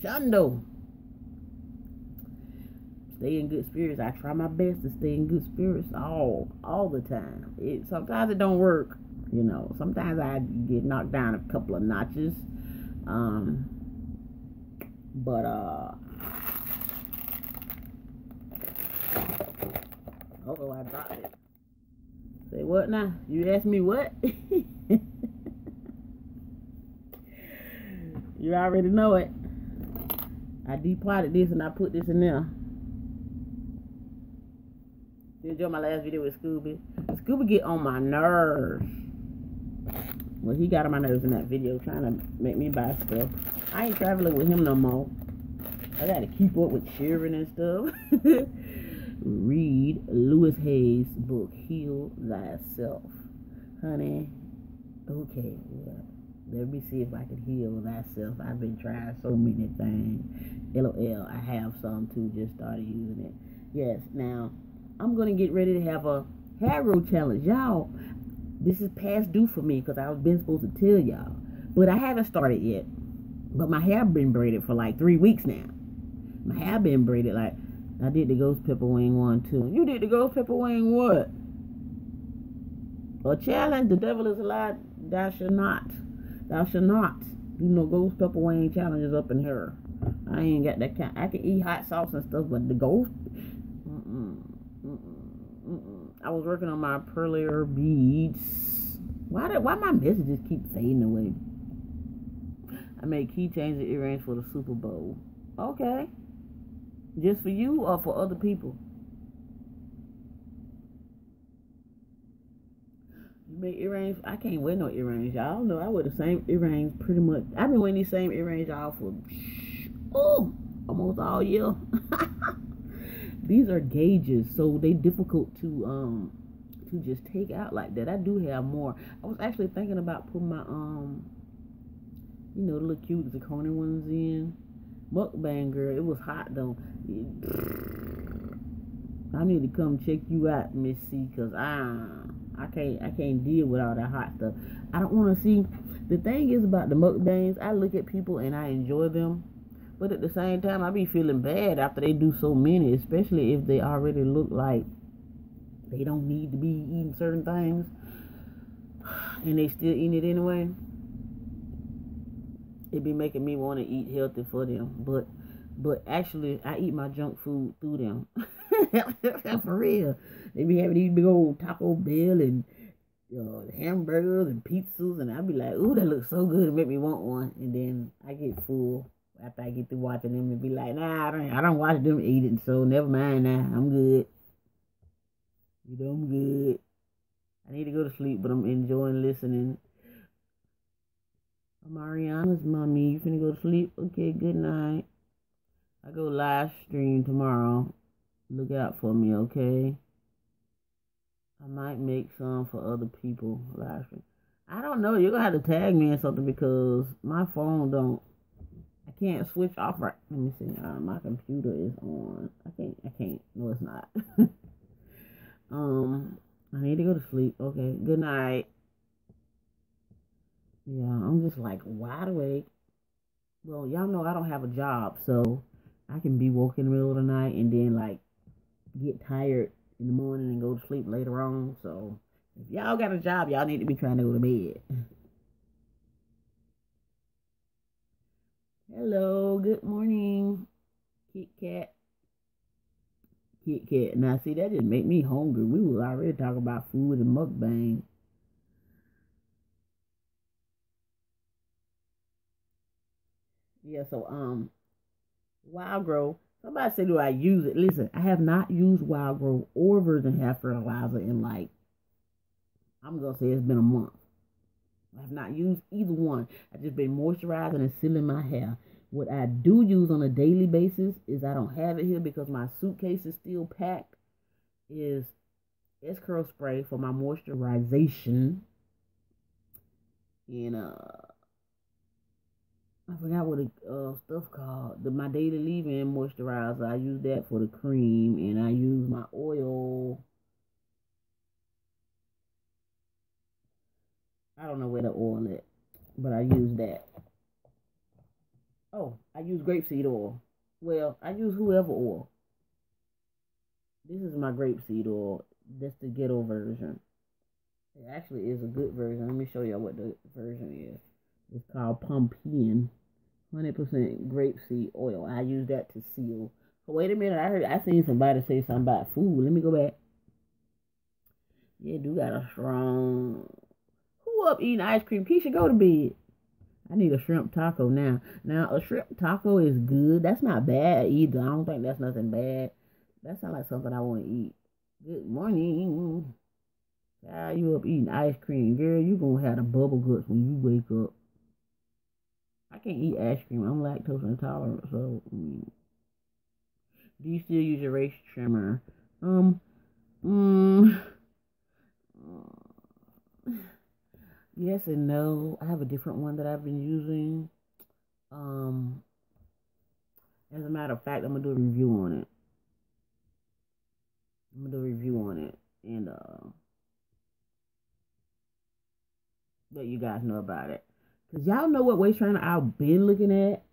Speaker 1: Shundo. Stay in good spirits. I try my best to stay in good spirits all the time. Sometimes it don't work. You know, sometimes I get knocked down a couple of notches. But oh, I dropped it. Say what now? You asked me what? You already know it. I depotted this and I put this in there. You enjoyed my last video with Scooby? Scooby get on my nerves. Well, he got on my nerves in that video trying to make me buy stuff. I ain't traveling with him no more. I gotta keep up with Sharon and stuff. Read Louis Hayes' book, Heal Thyself. Honey, okay, well, let me see if I can heal thyself. I've been trying so many things. LOL, I have some too, just started using it. Yes, now, I'm going to get ready to have a hair growth challenge. Y'all, this is past due for me because I've been supposed to tell y'all. But I haven't started yet. But my hair been braided for like 3 weeks now. My hair been braided like, I did the ghost pepper wing one too. You did the ghost pepper wing what? A challenge? The devil is a lie. Thou shalt not. Thou shalt not do no ghost pepper wing challenges up in here. I ain't got that kind. I can eat hot sauce and stuff, but the ghost. I was working on my pearlier beads. Why my messages keep fading away? I made keychains and earrings for the Super Bowl. Okay. Just for you or for other people? You made earrings? I can't wear no earrings, y'all. Know I wear the same earrings pretty much. I've been wearing these same earrings, y'all, for almost all year. These are gauges, so they difficult to just take out like that. I do have more. I was actually thinking about putting my you know, the little cute zirconia ones in. Mukbang girl, it was hot though. I need to come check you out, Miss C, cause I can't deal with all that hot stuff. I don't want to see. The thing is about the mukbangs, I look at people and I enjoy them, but at the same time I be feeling bad after they do so many, especially if they already look like they don't need to be eating certain things and they still eating it anyway. It be making me want to eat healthy for them, but actually I eat my junk food through them. For real. They be having these big old Taco Bell and hamburgers and pizzas, and I be like, ooh, that looks so good, it make me want one. And then I get full after I get through watching them and be like, nah, I don't watch them eating, so never mind now, I'm good. You know, I'm good. I need to go to sleep, but I'm enjoying listening. Mariana's mommy, you finna go to sleep? Okay, good night. I go live stream tomorrow. Look out for me, okay? I might make some for other people live stream. I don't know. You're gonna have to tag me in something because my phone don't. I can't switch off right. Let me see. My computer is on. I can't. No, it's not. I need to go to sleep. Okay. Good night. Yeah, I'm just like wide awake. Well, y'all know I don't have a job, so I can be woke in the middle of the night and then like get tired in the morning and go to sleep later on. So if y'all got a job, y'all need to be trying to go to bed. Hello, good morning, Kit Kat. Kit Kat. Now see, that just make me hungry. We were already talking about food and mukbang. Yeah, so Wild Grow. Somebody said, do I use it? Listen, I have not used Wild Grow or virgin hair fertilizer in like, I'm gonna say it's been a month. I've not used either one. I've just been moisturizing and sealing my hair. What I do use on a daily basis is, I don't have it here because my suitcase is still packed, is S-Curl spray for my moisturization. And I forgot what the stuff called. My daily leave-in moisturizer. I use that for the cream, and I use my oil. I don't know where the oil is, but I use that. Oh, I use grapeseed oil. Well, I use whoever oil. This is my grapeseed oil. That's the ghetto version. It actually is a good version. Let me show you what the version is. It's called Pumpkin, 100% grapeseed oil. I use that to seal. Oh, wait a minute. I seen somebody say something about food. Let me go back. Yeah, do got a strong. Who up eating ice cream? Keisha, go to bed. I need a shrimp taco now. Now, a shrimp taco is good. That's not bad either. I don't think that's nothing bad. That sounds like something I want to eat. Good morning. You up eating ice cream. Girl, you going to have the bubble guts when you wake up. I can't eat ice cream. I'm lactose intolerant. So, do you still use your razor trimmer? Yes and no. I have a different one that I've been using. As a matter of fact, I'm gonna do a review on it. And let you guys know about it. Cause y'all know what waist trainer I've been looking at.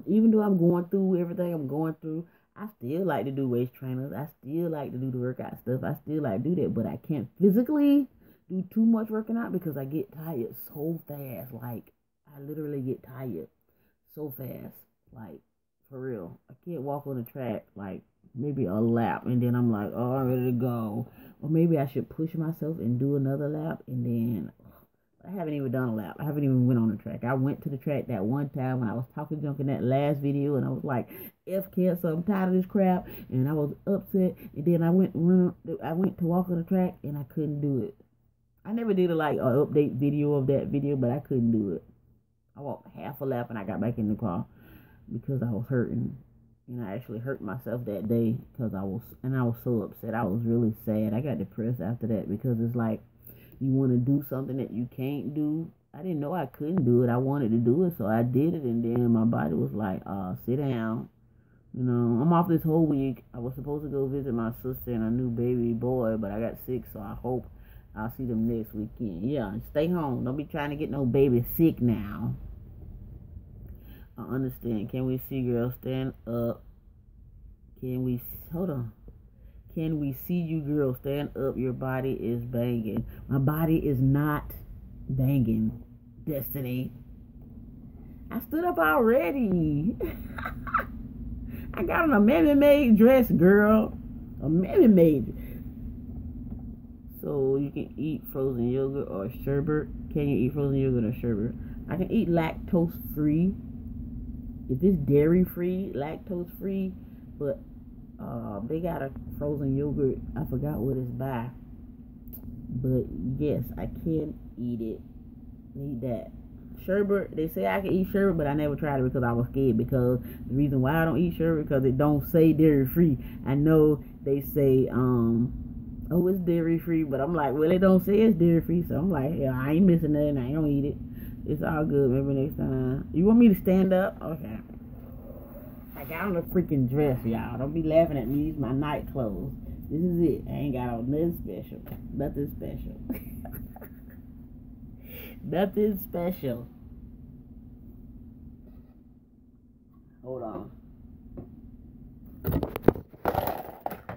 Speaker 1: Even though I'm going through everything I'm going through, I still like to do waist trainers. I still like to do the workout stuff. I still like to do that, but I can't physically do too much working out because I get tired so fast. Like, I literally get tired so fast. Like, for real. I can't walk on the track like maybe a lap and then I'm like, oh, I'm ready to go. Or maybe I should push myself and do another lap, and then I haven't even done a lap. I haven't even went on the track. I went to the track that one time when I was talking junk in that last video, and I was like, F cancer, I'm tired of this crap, and I was upset. And then I went to walk on the track, and I couldn't do it. I never did a update video of that video, but I couldn't do it. I walked half a lap, and I got back in the car because I was hurting, and I actually hurt myself that day because I was so upset. I was really sad. I got depressed after that because it's like, you want to do something that you can't do. I didn't know I couldn't do it. I wanted to do it, so I did it, and then my body was like, sit down. You know, I'm off this whole week. I was supposed to go visit my sister and a new baby boy, but I got sick, so I hope I'll see them next weekend. Yeah, stay home. Don't be trying to get no baby sick now. I understand. Can we see girls stand up? Hold on. Can we see you girls stand up? Your body is banging. My body is not banging, Destiny. I stood up already. I got on a Mammy-made dress, girl. A Mammy-made. So you can eat frozen yogurt or sherbet. Can you eat frozen yogurt or sherbet? I can eat lactose-free. If it's dairy-free, lactose-free, but they got a frozen yogurt. I forgot what it's by. But yes, I can eat it. Need that. Sherbet, they say I can eat sherbet, but I never tried it because I was scared. Because the reason why I don't eat sherbet, because it don't say dairy free. I know they say, oh, it's dairy free, but I'm like, well, it don't say it's dairy free. So I'm like, yeah, I ain't missing nothing. I ain't gonna eat it. It's all good. Maybe next time. You want me to stand up? Okay. I got on a freaking dress, y'all. Don't be laughing at me. These my night clothes. This is it. I ain't got on nothing special. Nothing special. Nothing special. Hold on.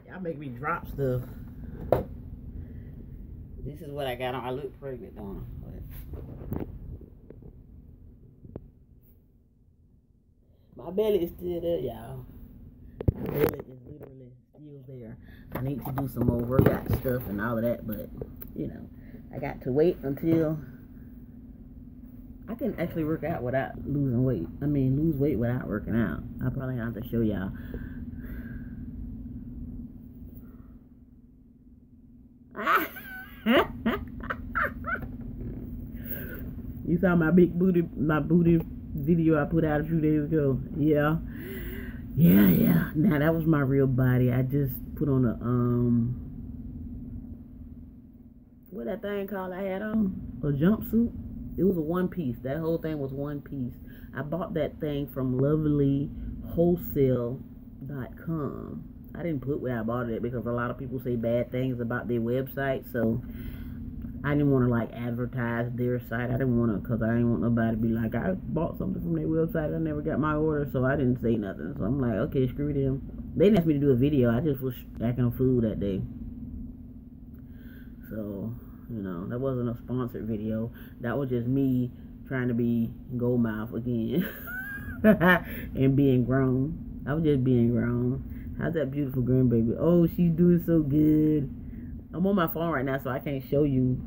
Speaker 1: Y'all make me drop stuff. This is what I got on. I look pregnant on. My belly is still there, y'all. My belly is literally still there. I need to do some more workout stuff and all of that, but, you know, I got to wait until I can actually work out without losing weight. I mean, lose weight without working out. I probably have to show y'all. You saw my booty video I put out a few days ago. Yeah. Now that was my real body. I just put on a what that thing called I had on? A jumpsuit. It was a one piece. That whole thing was one piece. I bought that thing from lovelyWholesale.com. I didn't put where I bought it because a lot of people say bad things about their website, so I didn't want to like advertise their site. I didn't want to, because I didn't want nobody to be like, I bought something from their website, I never got my order, so I didn't say nothing. So I'm like, okay, screw them. They didn't ask me to do a video. I just was acting a fool that day. So, you know, that wasn't a sponsored video. That was just me trying to be Goldmouth again. And being grown. I was just being grown. How's that beautiful grandbaby? Oh, she's doing so good. I'm on my phone right now, so I can't show you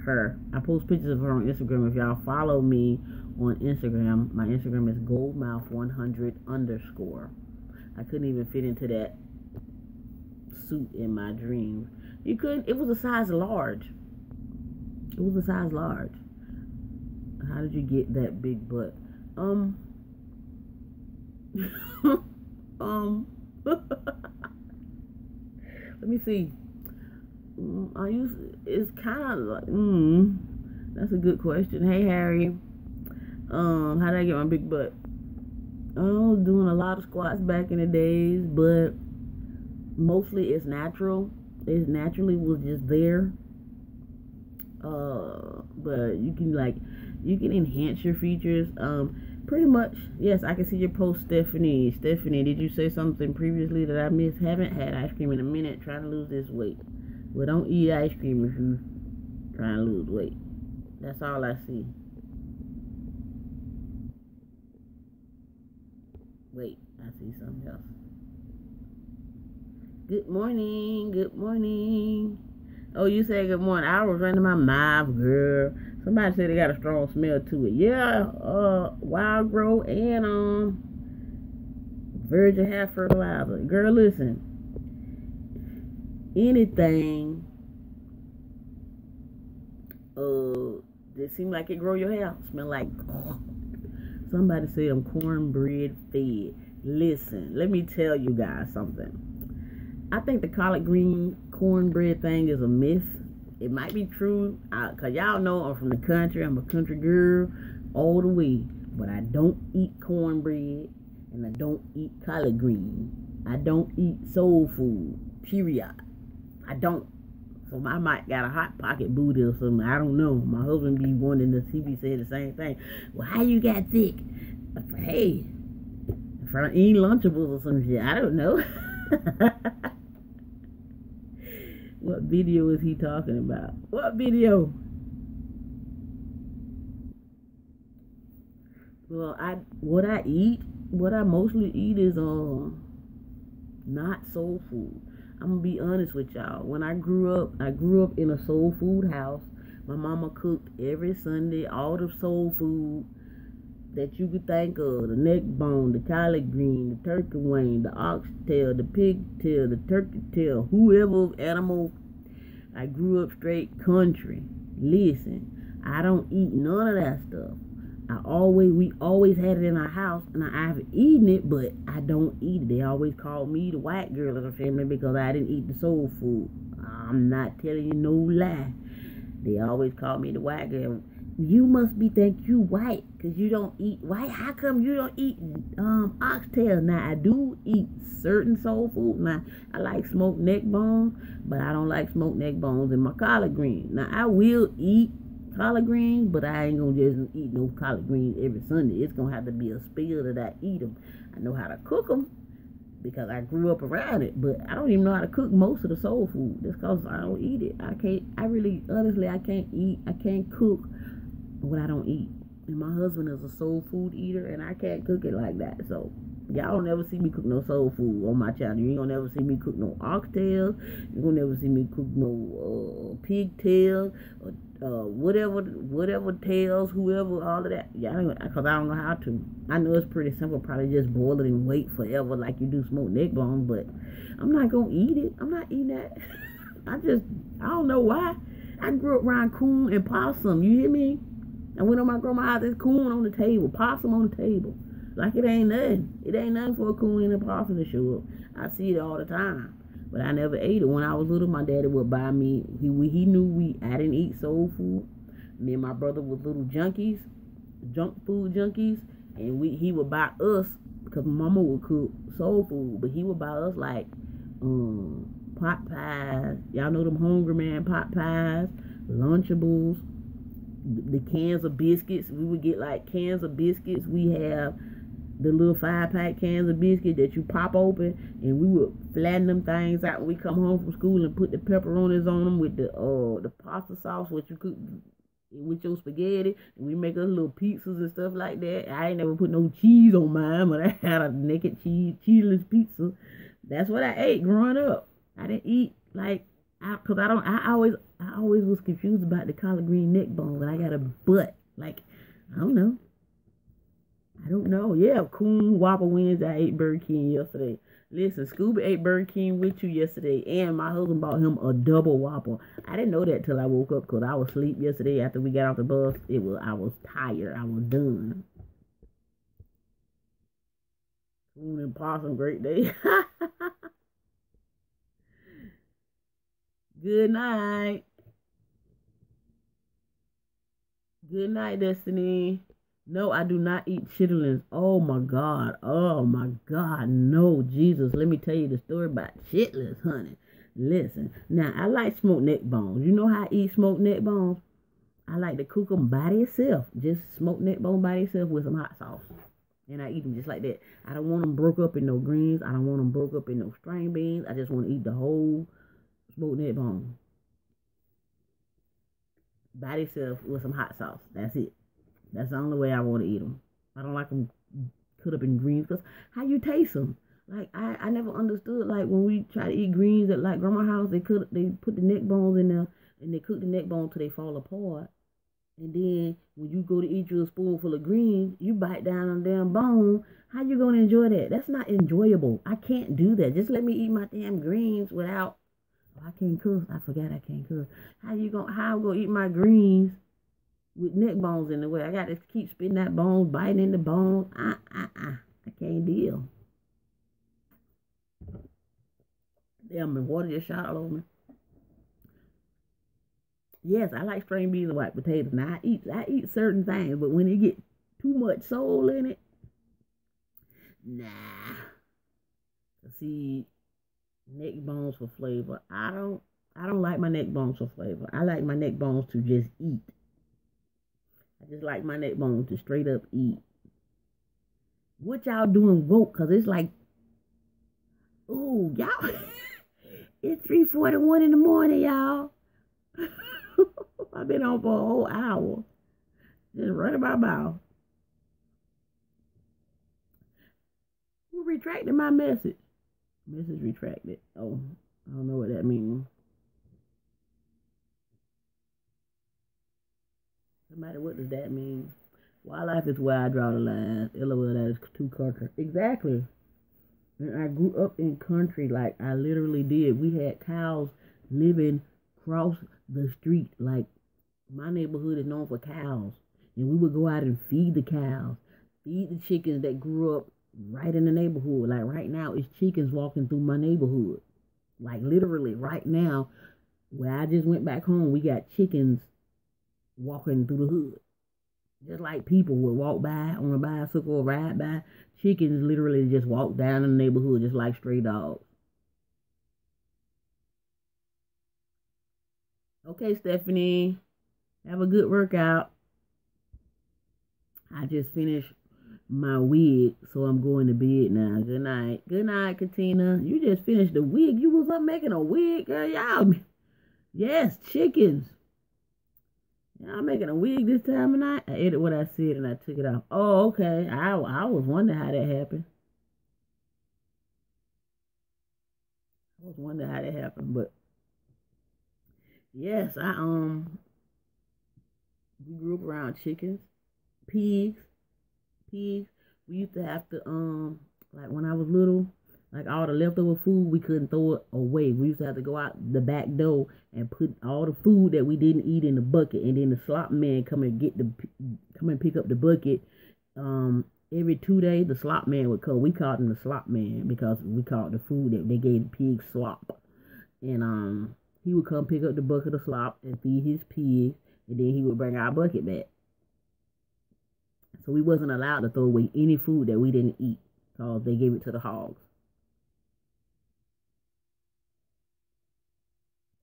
Speaker 1: her. I post pictures of her on Instagram. If y'all follow me on Instagram, my Instagram is goldmouth100_. I couldn't even fit into that suit in my dream. You couldn't. It was a size large. It was a size large. How did you get that big butt? Let me see. It's kind of like, that's a good question. Hey, Harry. How did I get my big butt? I was doing a lot of squats back in the days, but mostly it's natural. It naturally was just there. But you can enhance your features. Pretty much, yes, I can see your post, Stephanie. Stephanie, did you say something previously that I missed? Haven't had ice cream in a minute, trying to lose this weight. Well, don't eat ice cream if you're trying to lose weight. That's all I see. Wait, I see something else. Good morning, good morning. Oh, you said good morning. I was running my mouth, girl. Somebody said they got a strong smell to it. Yeah, Wild Grow and Virgin Half Fertilizer. Girl, listen. Anything that seem like it grow your hair, smell like. Somebody said I'm cornbread fed. Listen, let me tell you guys something. I think the collard green cornbread thing is a myth. It might be true, because y'all know I'm from the country. I'm a country girl all the way. But I don't eat cornbread, and I don't eat collard green. I don't eat soul food, period. I don't. So I might got a hot pocket booty or something. I don't know. My husband be wanting this. He be saying the same thing. Well, how you got thick? Hey, if I eat Lunchables or some shit, I don't know. What video is he talking about? What video? Well, what I mostly eat is not soul food. I'm gonna be honest with y'all. When I grew up in a soul food house. My mama cooked every Sunday all the soul food that you could think of. The neck bone, the collard green, the turkey wing, the oxtail, the pigtail, the turkey tail, whoever animal. I grew up straight country. Listen, I don't eat none of that stuff. We always had it in our house, and I've eaten it, but I don't eat it. They always called me the white girl of the family because I didn't eat the soul food. I'm not telling you no lie. They always called me the white girl. You must think you white because you don't eat white. How come you don't eat oxtail? Now, I do eat certain soul food. Now, I like smoked neck bones, but I don't like smoked neck bones in my collard greens. Now, I will eat collard greens, but I ain't gonna just eat no collard greens every Sunday. It's gonna have to be a spell that I eat them. I know how to cook them because I grew up around it, but I don't even know how to cook most of the soul food. Just cause I don't eat it. I can't cook what I don't eat. And my husband is a soul food eater, and I can't cook it like that. So y'all don't never see me cook no soul food on my channel. You ain't gonna never see me cook no oxtails. You're gonna never see me cook no pigtails or whatever tails, whoever, all of that. Y'all, because I don't know how to. I know it's pretty simple. Probably just boil it and wait forever like you do smoked neck bones, but I'm not gonna eat it. I'm not eating that. I don't know why. I grew up around coon and possum. You hear me? I went on my grandma's house, there's coon on the table, possum on the table. Like it ain't nothing. It ain't nothing for a coon and a possum to show up. I see it all the time. But I never ate it. When I was little, my daddy would buy me. He knew I didn't eat soul food. Me and my brother was little junkies, junk food junkies, and he would buy us, because mama would cook soul food, but he would buy us like pot pies. Y'all know them Hungry Man pot pies, Lunchables, the cans of biscuits. We would get like cans of biscuits. We have the little 5-pack cans of biscuits that you pop open, and we would flatten them things out when we come home from school and put the pepperonis on them with the pasta sauce, what you cook with your spaghetti, and we make us little pizzas and stuff like that. I ain't never put no cheese on mine, but I had a naked cheeseless pizza. That's what I ate growing up. I didn't eat because I always was confused about the collard green neck bones, and I got a butt. Like, I don't know. Yeah, coon, Whopper wings. I ate Burger King yesterday. Listen, Scooby ate Burger King with you yesterday, and my husband bought him a double Whopper. I didn't know that till I woke up, because I was asleep yesterday after we got off the bus. I was tired. I was done. Coon and possum, great day. Good night. Good night, Destiny. No, I do not eat chitterlings. Oh my God. No, Jesus. Let me tell you the story about chitlins, honey. Listen. Now, I like smoked neck bones. You know how I eat smoked neck bones? I like to cook them by themselves. Just smoked neck bone by themselves with some hot sauce. And I eat them just like that. I don't want them broke up in no greens. I don't want them broke up in no string beans. I just want to eat the whole smoked neck bone by themselves with some hot sauce. That's it. That's the only way I want to eat them. I don't like them cut up in greens, because how you taste them? Like, I never understood, like, when we try to eat greens at, like, grandma's house, they put the neck bones in there, and they cook the neck bones till they fall apart. And then when you go to eat your spoonful of greens, you bite down on the damn bone. How you going to enjoy that? That's not enjoyable. I can't do that. Just let me eat my damn greens without... I can't cook. I forgot I can't cook. How I'm going to eat my greens with neck bones in the way? I got to keep spitting that bone, biting in the bone. I can't deal. Damn, my water just shot all over me. Yes, I like string beans and white potatoes. Now, I eat certain things, but when it get too much soul in it, nah. See, neck bones for flavor. I don't like my neck bones for flavor. I like my neck bones to just eat. I just like my neck bones to straight up eat. What y'all doing woke? Because it's like, ooh, y'all, it's 3:41 in the morning, y'all. I've been on for a whole hour. Just running my mouth. Who retracted my message? Message retracted. Oh, I don't know what that means. Somebody, what does that mean? Wildlife is where I draw the line. LOL, that is too country. Exactly. And I grew up in country, like I literally did. We had cows living across the street. Like, my neighborhood is known for cows. And we would go out and feed the cows. Feed the chickens that grew up right in the neighborhood. Like, right now, it's chickens walking through my neighborhood. Like, literally, right now, where I just went back home, we got chickens walking through the hood. Just like people would walk by on a bicycle or ride by, chickens literally just walk down in the neighborhood just like stray dogs. Okay, Stephanie, have a good workout. I just finished my wig, so I'm going to bed now. Good night. Good night, Katina. You just finished the wig. You was up making a wig, girl. Y'all. Yes, chickens. Y'all making a wig this time of night? I edited what I said and I took it off. Oh, okay. I was wondering how that happened. But yes, we grew up around chickens, pigs. We used to have to like when I was little, Like all the leftover food, we couldn't throw it away. We used to have to go out the back door and put all the food that we didn't eat in the bucket, and then the slop man come and pick up the bucket. Every 2 days the slop man would come. We called him the slop man because we called the food that they gave the pigs slop. And he would come pick up the bucket of slop and feed his pigs, and then he would bring our bucket back. So we wasn't allowed to throw away any food that we didn't eat because they gave it to the hogs.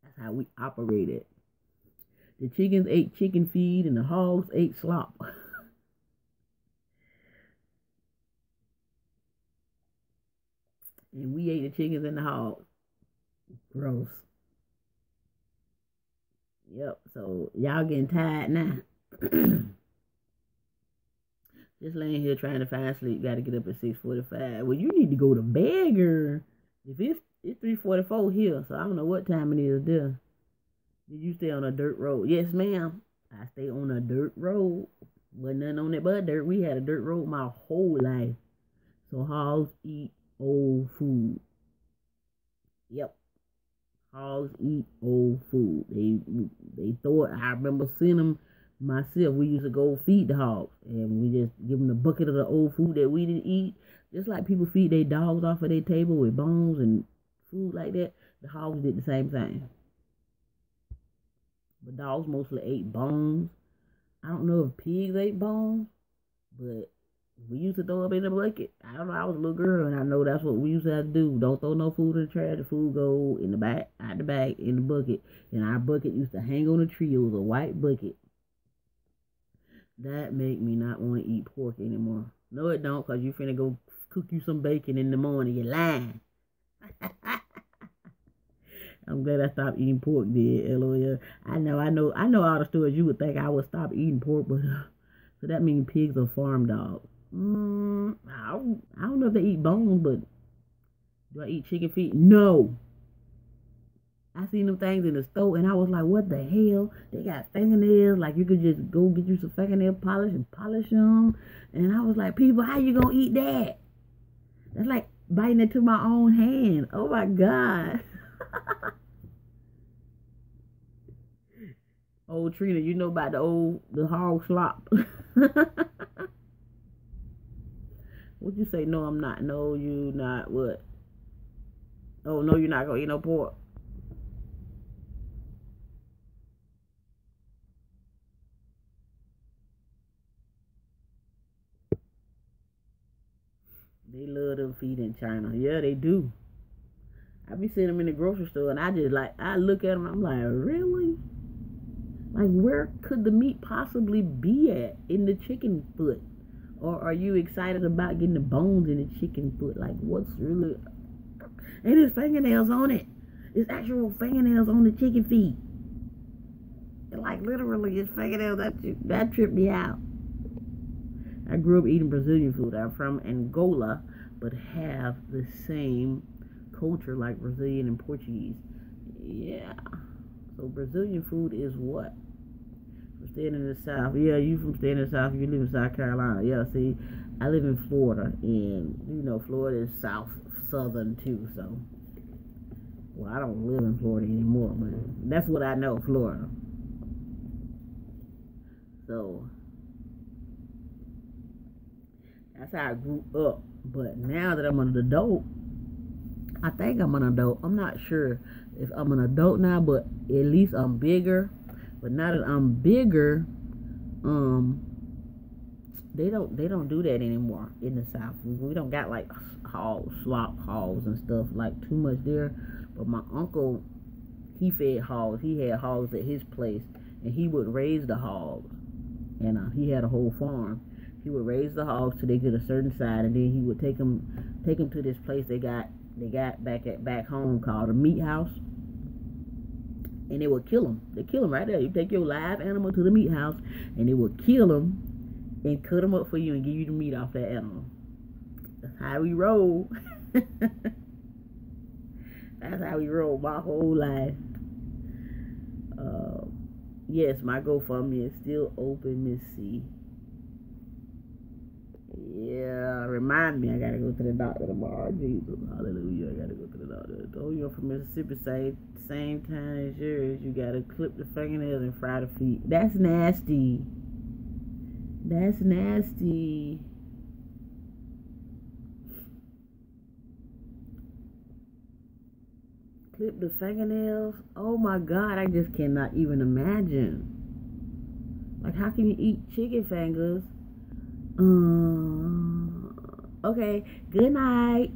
Speaker 1: That's how we operated. The chickens ate chicken feed and the hogs ate slop. And we ate the chickens and the hogs. Gross. Yep, so y'all getting tired now. Just laying here trying to find sleep. Got to get up at 6:45. Well, you need to go to bed, girl. If it's 3:44 here, so I don't know what time it is there. Did you stay on a dirt road? Yes, ma'am. I stay on a dirt road. Wasn't nothing on it but dirt. We had a dirt road my whole life. So hogs eat old food. Yep. Hogs eat old food. They throw it. I remember seeing them myself. We used to go feed the hogs, and we just give them a bucket of the old food that we didn't eat. Just like people feed their dogs off of their table with bones and food like that. The hogs did the same thing. But dogs mostly ate bones. I don't know if pigs ate bones, but we used to throw up in the bucket. I don't know. I was a little girl, and I know that's what we used to have to do. Don't throw no food in the trash. The food go in the back, out the bag, in the bucket. And our bucket used to hang on a tree. It was a white bucket. That make me not want to eat pork anymore. No, it don't, because you finna go cook you some bacon in the morning. You're lying. I'm glad I stopped eating pork, did LOL. I know all the stories you would think I would stop eating pork, but so that means pigs are farm dogs. I don't know if they eat bones, but do I eat chicken feet? No. I seen them things in the store, and I was like, what the hell? They got fingernails, like you could just go get you some fingernail polish and polish them. And I was like, people, how you gonna eat that? That's like biting into my own hand. Oh my God. Old Trina, you know about the hog slop. What'd you say? No, I'm not. No, you not. What? Oh, no, you're not gonna eat no pork. They love them feet in China. Yeah, they do. I be seeing them in the grocery store, and I look at them, I'm like, really? Like, where could the meat possibly be at in the chicken foot? Or are you excited about getting the bones in the chicken foot? Like, what's really... And there's fingernails on it. There's actual fingernails on the chicken feet. And like, literally, it's fingernails. That tripped me out. I grew up eating Brazilian food. I'm from Angola, but have the same culture like Brazilian and Portuguese. Yeah. So Brazilian food is what? From staying in the South. Yeah, you from staying in the South. You live in South Carolina. Yeah, see, I live in Florida, and you know Florida is southern too. So, well, I don't live in Florida anymore, but that's what I know, Florida. So that's how I grew up. But now that I'm an adult, I think I'm an adult. I'm not sure if I'm an adult now, but at least I'm bigger. But now that I'm bigger, they don't do that anymore in the South. We don't got like slop hogs and stuff like too much there. But my uncle, he fed hogs. He had hogs at his place, and he would raise the hogs. And he had a whole farm. He would raise the hogs till they get a certain size, and then he would take them to this place they got back home called a meat house, and they would kill them. They kill them right there. You take your live animal to the meat house, and they would kill them and cut them up for you and give you the meat off that animal. That's how we roll. That's how we roll my whole life. Yes, my GoFundMe is still open, Miss C. Yeah, remind me, I gotta go to the doctor tomorrow. Jesus, hallelujah, I gotta go to the doctor. Oh, you're from Mississippi, same time as yours. You gotta clip the fingernails and fry the feet. That's nasty. That's nasty. Clip the fingernails? Oh my God, I just cannot even imagine. Like, how can you eat chicken fingers? Okay, good night.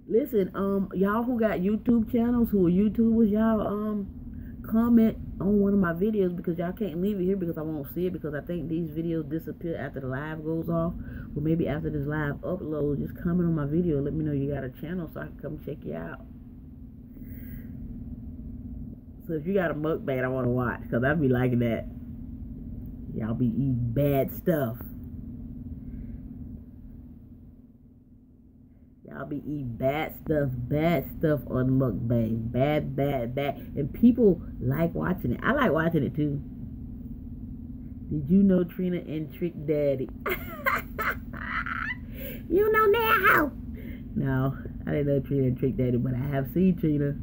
Speaker 1: Listen, y'all who got YouTube channels, who are YouTubers, y'all, comment on one of my videos, because y'all can't leave it here because I won't see it, because I think these videos disappear after the live goes off, or maybe after this live upload. Just comment on my video, let me know you got a channel so I can come check you out. So if you got a mukbang I want to watch, because I be liking that. Y'all be eating bad stuff. Y'all be eating bad stuff on mukbang. Bad. And people like watching it. I like watching it too. Did you know Trina and Trick Daddy? You know now. No, I didn't know Trina and Trick Daddy, but I have seen Trina.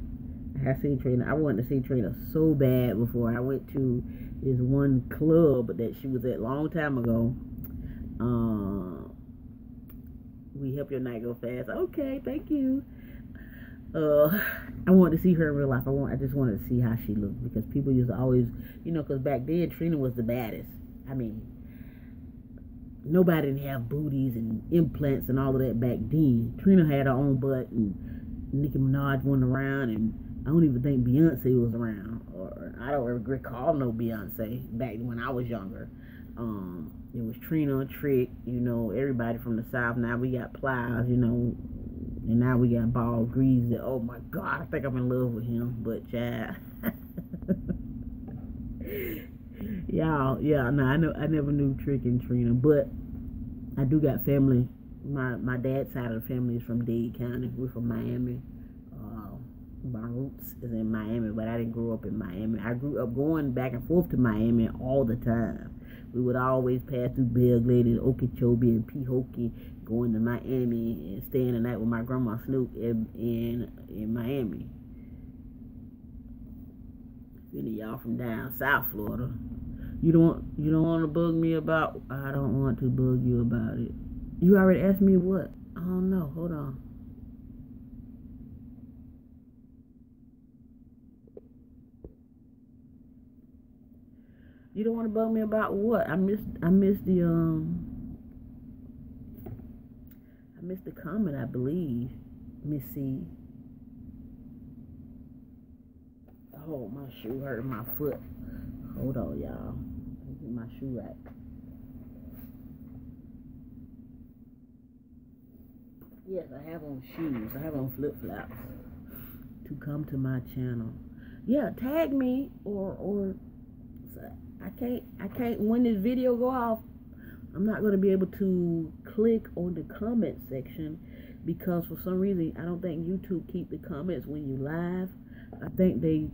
Speaker 1: I wanted to see Trina so bad before. I went to this one club that she was at a long time ago. We help your night go fast. Okay, thank you. I wanted to see her in real life. I just wanted to see how she looked, because people used to always, because back then Trina was the baddest. I mean, nobody didn't have booties and implants and all of that back then. Trina had her own butt, and Nicki Minaj went around, and I don't even think Beyonce was around, or I don't recall no Beyonce back when I was younger. It was Trina, Trick, everybody from the South. Now we got Plies, and now we got Ball Greasy. Oh my God, I think I'm in love with him, but child. Y'all, yeah, no, I never knew Trick and Trina, but I do got family. My dad's side of the family is from Dade County. We're from Miami. My roots is in Miami, but I didn't grow up in Miami. I grew up going back and forth to Miami all the time. We would always pass through Belle Glade and Okeechobee and Pehokee, going to Miami and staying the night with my grandma Snoop in Miami. Any of y'all from down South Florida, you don't want to bug me about? I don't want to bug you about it. You already asked me what? I don't know. Hold on. You don't want to bug me about what? I missed the comment, I believe. Let me see. Oh, my shoe hurt my foot. Hold on, y'all. Let me get my shoe right. Yes, I have on shoes. I have on flip-flops to come to my channel. Yeah, tag me or I can't, when this video go off, I'm not going to be able to click on the comment section, because for some reason I don't think YouTube keep the comments when you live. I think they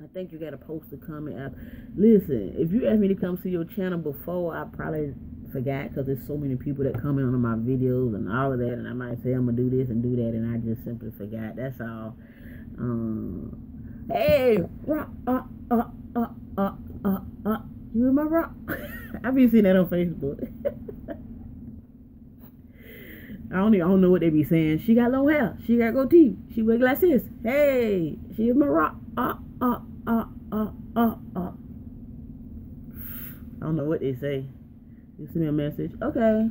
Speaker 1: I think you got to post a comment out. Listen, if you asked me to come see your channel before, I probably forgot, because there's so many people that comment on my videos and all of that, and I might say I'm gonna do this and do that, and I just simply forgot. That's all. Hey, you remember? I be seeing that on Facebook. I don't know what they be saying. She got long hair. She got gold teeth. She wear glasses. Hey, she is my rock. I don't know what they say. You send me a message. Okay.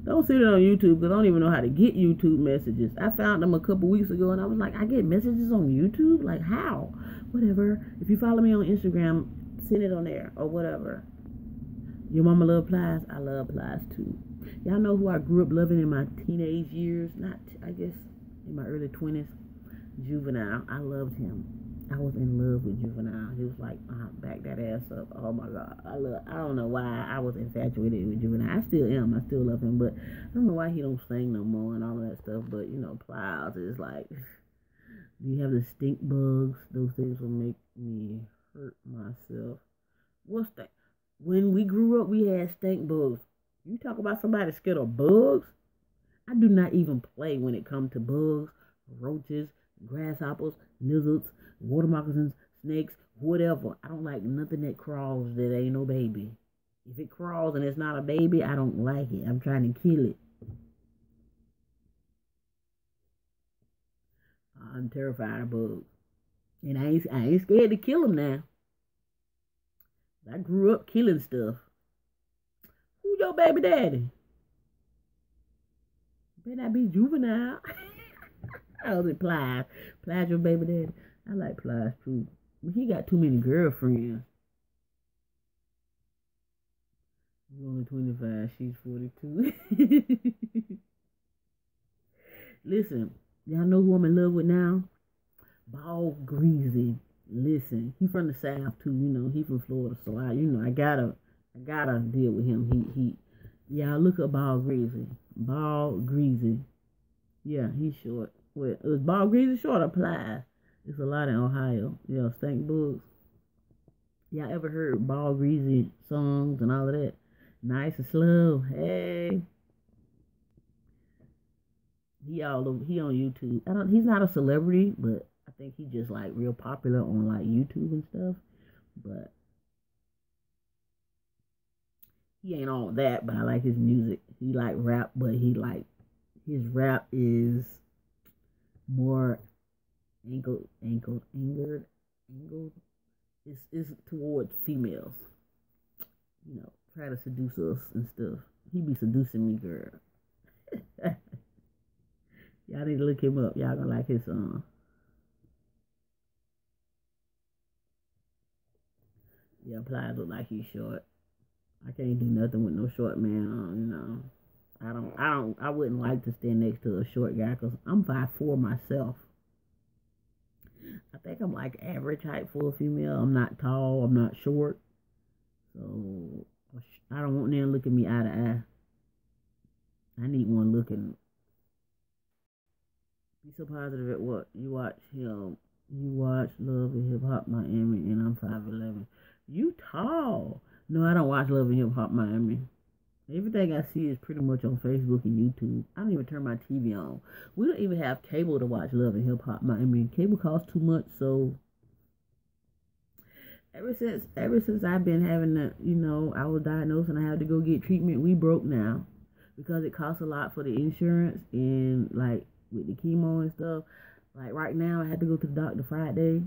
Speaker 1: Don't send it on YouTube, because I don't even know how to get YouTube messages. I found them a couple weeks ago, and I was like, I get messages on YouTube? Like, how? Whatever. If you follow me on Instagram, send it on there or whatever. Your mama love Plies? I love Plies too. Y'all know who I grew up loving in my teenage years? I guess in my early 20s. Juvenile. I loved him. I was in love with Juvenile. He was like, back that ass up. Oh my God. I don't know why I was infatuated with Juvenile. I still am. I still love him, but I don't know why he don't sing no more and all of that stuff. But Plies is like, Do you have the stink bugs? Those things will make me hurt myself. What's that? When we grew up, we had stink bugs. You talk about somebody scared of bugs? I do not even play when it comes to bugs, roaches, grasshoppers, lizards, water moccasins, snakes, whatever. I don't like nothing that crawls that ain't no baby. If it crawls and it's not a baby, I don't like it. I'm trying to kill it. I'm terrified of bugs. And I ain't scared to kill them now. I grew up killing stuff. Who your baby daddy? Better not be juvenile. I was it Plies. Plies your baby daddy. I like Plies too. But he got too many girlfriends. He's only 25. She's 42. Listen, y'all know who I'm in love with now? Bald Greasy. Listen, he from the South too. You know, he from Florida, so I gotta deal with him. Y'all look up Bald Greasy. Bald Greasy. Yeah, he's short. Wait, is Bald Greasy short or Plies? It's a lot in Ohio. Yeah, stink bugs. Y'all ever heard Bald Greasy songs and all of that? Nice and slow. Hey. He on YouTube. He's not a celebrity, but I think he's just like real popular on like YouTube and stuff. But he ain't all that, but I like his music. He like rap, but his rap is more angled. It's towards females. You know, try to seduce us and stuff. He be seducing me, girl. Y'all need to look him up. Y'all gonna like his song. Yeah, Plies look like he's short. I can't do nothing with no short man. You know, I wouldn't like to stand next to a short guy because I'm 5'4" myself. I think I'm like average height for a female. I'm not tall. I'm not short. So I don't want them to look at me eye to eye. I need one looking. Be so positive at what you watch him. You watch Love and Hip Hop Miami, and I'm 5'11". You tall. No, I don't watch Love and Hip Hop Miami. Everything I see is pretty much on Facebook and YouTube. I don't even turn my TV on. We don't even have cable to watch Love and Hip Hop Miami. Cable costs too much, so ever since I've been having I was diagnosed and I had to go get treatment. We broke now because it costs a lot for the insurance and like with the chemo and stuff. Like right now, I had to go to the doctor Friday,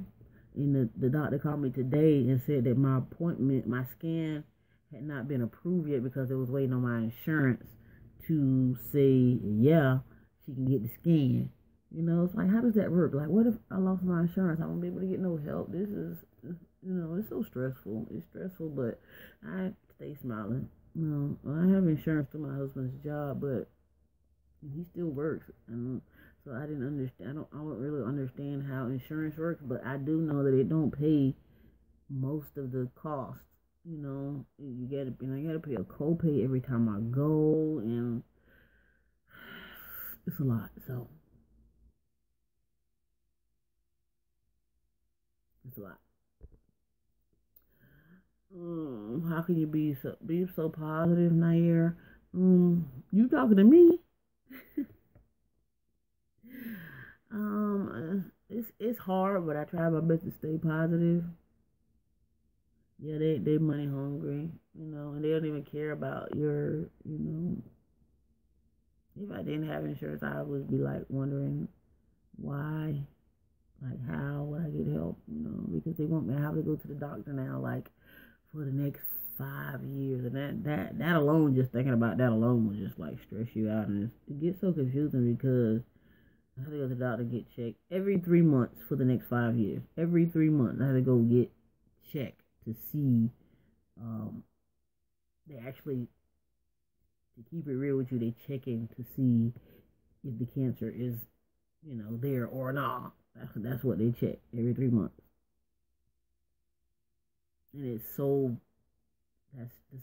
Speaker 1: and the doctor called me today and said that my scan had not been approved yet because it was waiting on my insurance to say, yeah, she can get the scan. You know, it's like, how does that work? Like, what if I lost my insurance? I won't be able to get no help. This is, it's so stressful. It's stressful, but I stay smiling. I have insurance through my husband's job, but he still works. And so I didn't understand. I don't really understand how insurance works, but I do know that it don't pay most of the costs. You gotta pay a copay every time I go, and it's a lot. So it's a lot. How can you be so positive, Nair? You talking to me? It's hard, but I try my best to stay positive. Yeah, they money hungry, and they don't even care about your, If I didn't have insurance, I would be like wondering why, like how would I get help, because they want me to have to go to the doctor now, like for the next 5 years, and that alone, just thinking about that alone, will just like stress you out, and it gets so confusing because I have to go to the doctor and get checked every 3 months for the next 5 years. Every 3 months, I have to go get checked to see, they actually, to keep it real with you, they check in to see if the cancer is, there or not. That's what they check every 3 months. And that's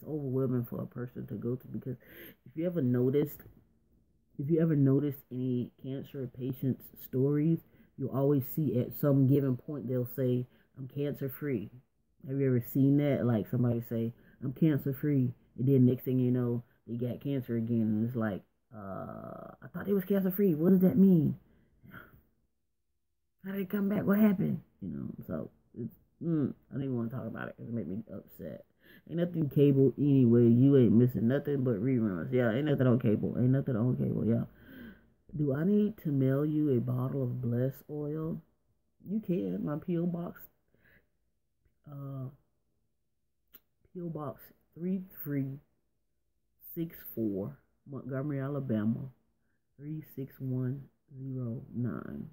Speaker 1: overwhelming for a person to go through, because if you ever noticed any cancer patients' stories, You always see at some given point they'll say, I'm cancer free. Have you ever seen that? Like somebody say, I'm cancer free, and then next thing you know, they got cancer again, and it's like, I thought it was cancer free. What does that mean? How did it come back? What happened? So it's, I don't even want to talk about it because it made me upset. Ain't nothing cable anyway. You ain't missing nothing but reruns. Yeah, ain't nothing on cable. Ain't nothing on cable. Yeah. Do I need to mail you a bottle of Bless oil? You can. My P.O. Box. P.O. Box 3364, Montgomery, Alabama 36109.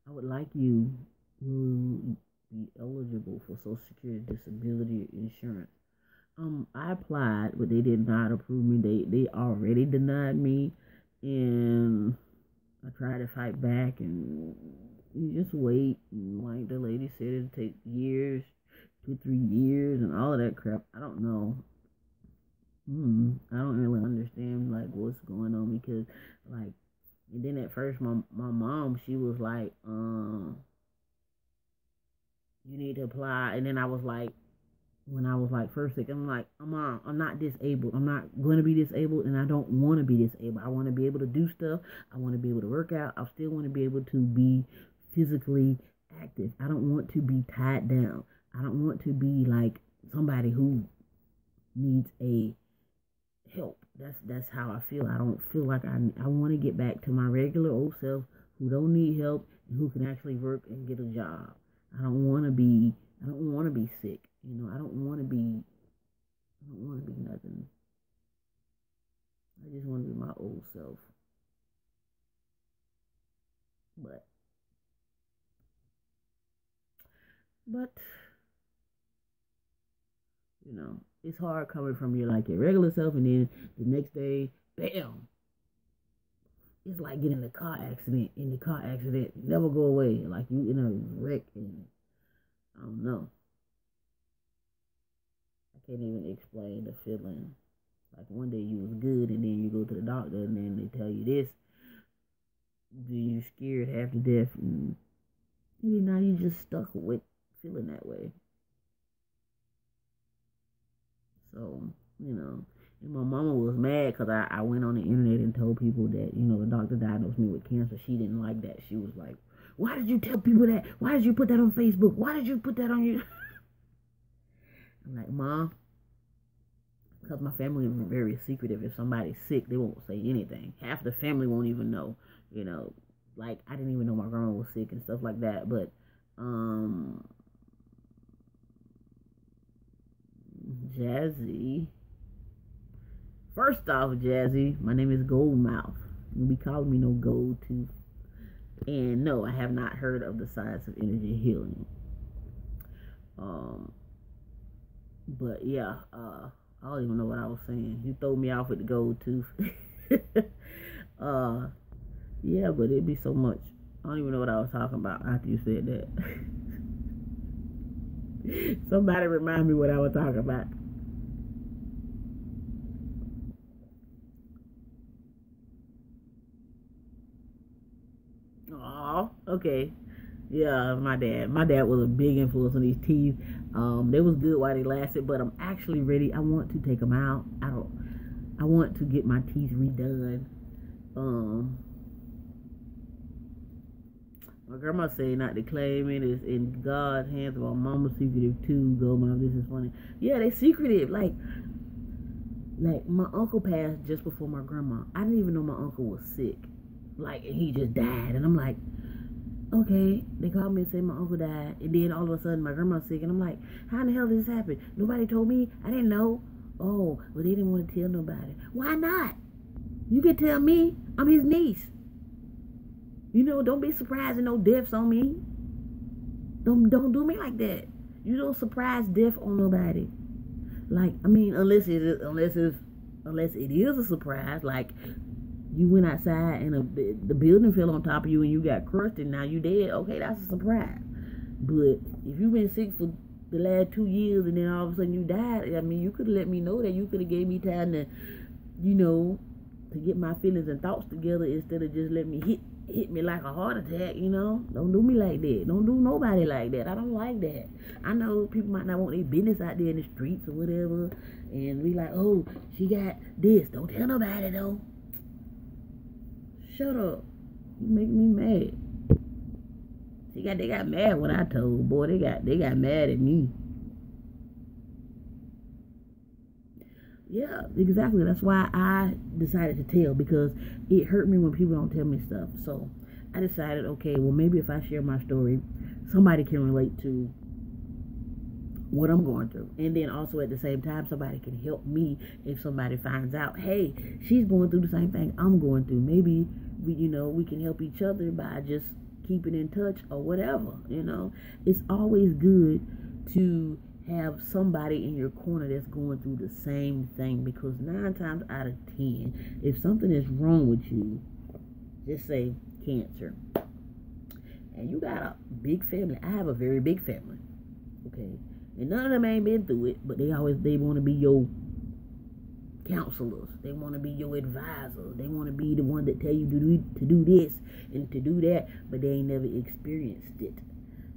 Speaker 1: I would like you to be eligible for Social Security Disability Insurance. I applied, but they did not approve me. They already denied me, and I tried to fight back, and you just wait. And like the lady said, it'd take years, 2-3 years, and all of that crap. I don't know. I don't really understand like what's going on, because like, and then at first my mom, she was like, you need to apply, and then I was like, when I was like first sick, I'm like, Mom, I'm not disabled. I'm not going to be disabled, and I don't want to be disabled. I want to be able to do stuff. I want to be able to work out. I still want to be able to be physically active. I don't want to be tied down. I don't want to be like somebody who needs a help. That's how I feel. I don't feel like I want to get back to my regular old self who don't need help and who can actually work and get a job. I don't want to be sick. I don't want to be nothing. I just want to be my old self. But it's hard coming from your regular self, and then the next day, bam. It's like getting in a car accident. In the car accident, never go away. Like you in a wreck, and I don't know. I can't even explain the feeling. Like one day you was good, and then you go to the doctor, and then they tell you this. Then you scared half to death, and now you just stuck with feeling that way. So, and my mama was mad because I went on the internet and told people that, the doctor diagnosed me with cancer. She didn't like that. She was like, why did you tell people that? Why did you put that on Facebook? Why did you put that on you? I'm like, Mom, because my family is very secretive. If somebody's sick, they won't say anything. Half the family won't even know, like I didn't even know my grandma was sick and stuff like that. But, Jazzy. First off, Jazzy, my name is Goldmouth. You'll be calling me no gold tooth. And no, I have not heard of the science of energy healing. But yeah, I don't even know what I was saying. You throw me off with the gold tooth. Yeah, but it'd be so much. I don't even know what I was talking about after you said that. Somebody remind me what I was talking about. Oh, okay. Yeah, my dad. My dad was a big influence on these teeth. They was good while they lasted, but I'm actually ready. I want to take them out. I want to get my teeth redone. My grandma said not to claim it. It's in God's hands. My mama's secretive too. Go, Mom, this is funny. Yeah, they secretive. Like my uncle passed just before my grandma. I didn't even know my uncle was sick. And he just died. And I'm like, okay. They called me and said my uncle died. And then all of a sudden my grandma's sick. And I'm like, how in the hell did this happen? Nobody told me. I didn't know. Oh, well, they didn't want to tell nobody. Why not? You can tell me. I'm his niece. Don't be surprised at no deaths on me. Don't do me like that. You don't surprise death on nobody. Unless it is a surprise. Like you went outside and the building fell on top of you and you got crushed and now you dead. Okay, that's a surprise. But if you've been sick for the last 2 years and then all of a sudden you died, you could have let me know that. You could have gave me time to, to get my feelings and thoughts together instead of just let me hit hit me like a heart attack, you know. Don't do me like that. Don't do nobody like that. I don't like that. I know people might not want their business out there in the streets or whatever, and be like, oh, she got this. Don't tell nobody though. Shut up. You make me mad. They got mad when I told. Boy, they got mad at me. Yeah, exactly. That's why I decided to tell, because it hurt me when people don't tell me stuff. So I decided, okay, well, maybe if I share my story, somebody can relate to what I'm going through. And then also at the same time, somebody can help me if somebody finds out, hey, she's going through the same thing I'm going through. Maybe we can help each other by just keeping in touch or whatever, you know. It's always good to have somebody in your corner that's going through the same thing, because 9 times out of 10, if something is wrong with you, just say cancer, and you got a big family. I have a very big family, okay, and none of them ain't been through it, but they want to be your counselors. They want to be your advisors. They want to be the one that tell you to do this and to do that, but they ain't never experienced it.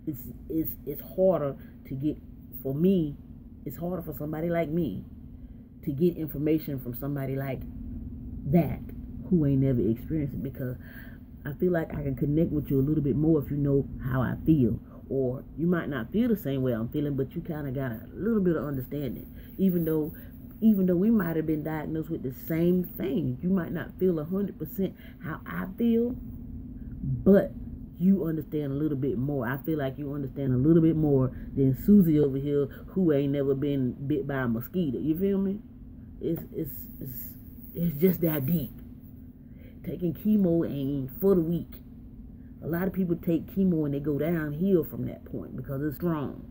Speaker 1: It's harder to get. For me, it's harder for somebody like me to get information from somebody like that who ain't never experienced it, because I feel like I can connect with you a little bit more if you know how I feel. Or you might not feel the same way I'm feeling, but you kind of got a little bit of understanding. Even though we might have been diagnosed with the same thing, you might not feel 100% how I feel, but you understand a little bit more. I feel like you understand a little bit more than Susie over here, who ain't never been bit by a mosquito. You feel me? It's just that deep. Taking chemo ain't for the weak. A lot of people take chemo and they go downhill from that point because it's strong.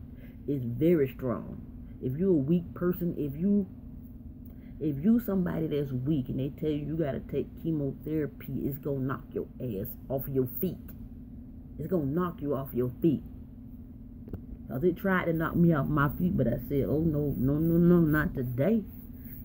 Speaker 1: It's very strong. If you're a weak person, if you somebody that's weak and they tell you gotta take chemotherapy, it's gonna knock your ass off your feet. It's gonna knock you off your feet. Cause it tried to knock me off my feet, but I said, oh no, not today.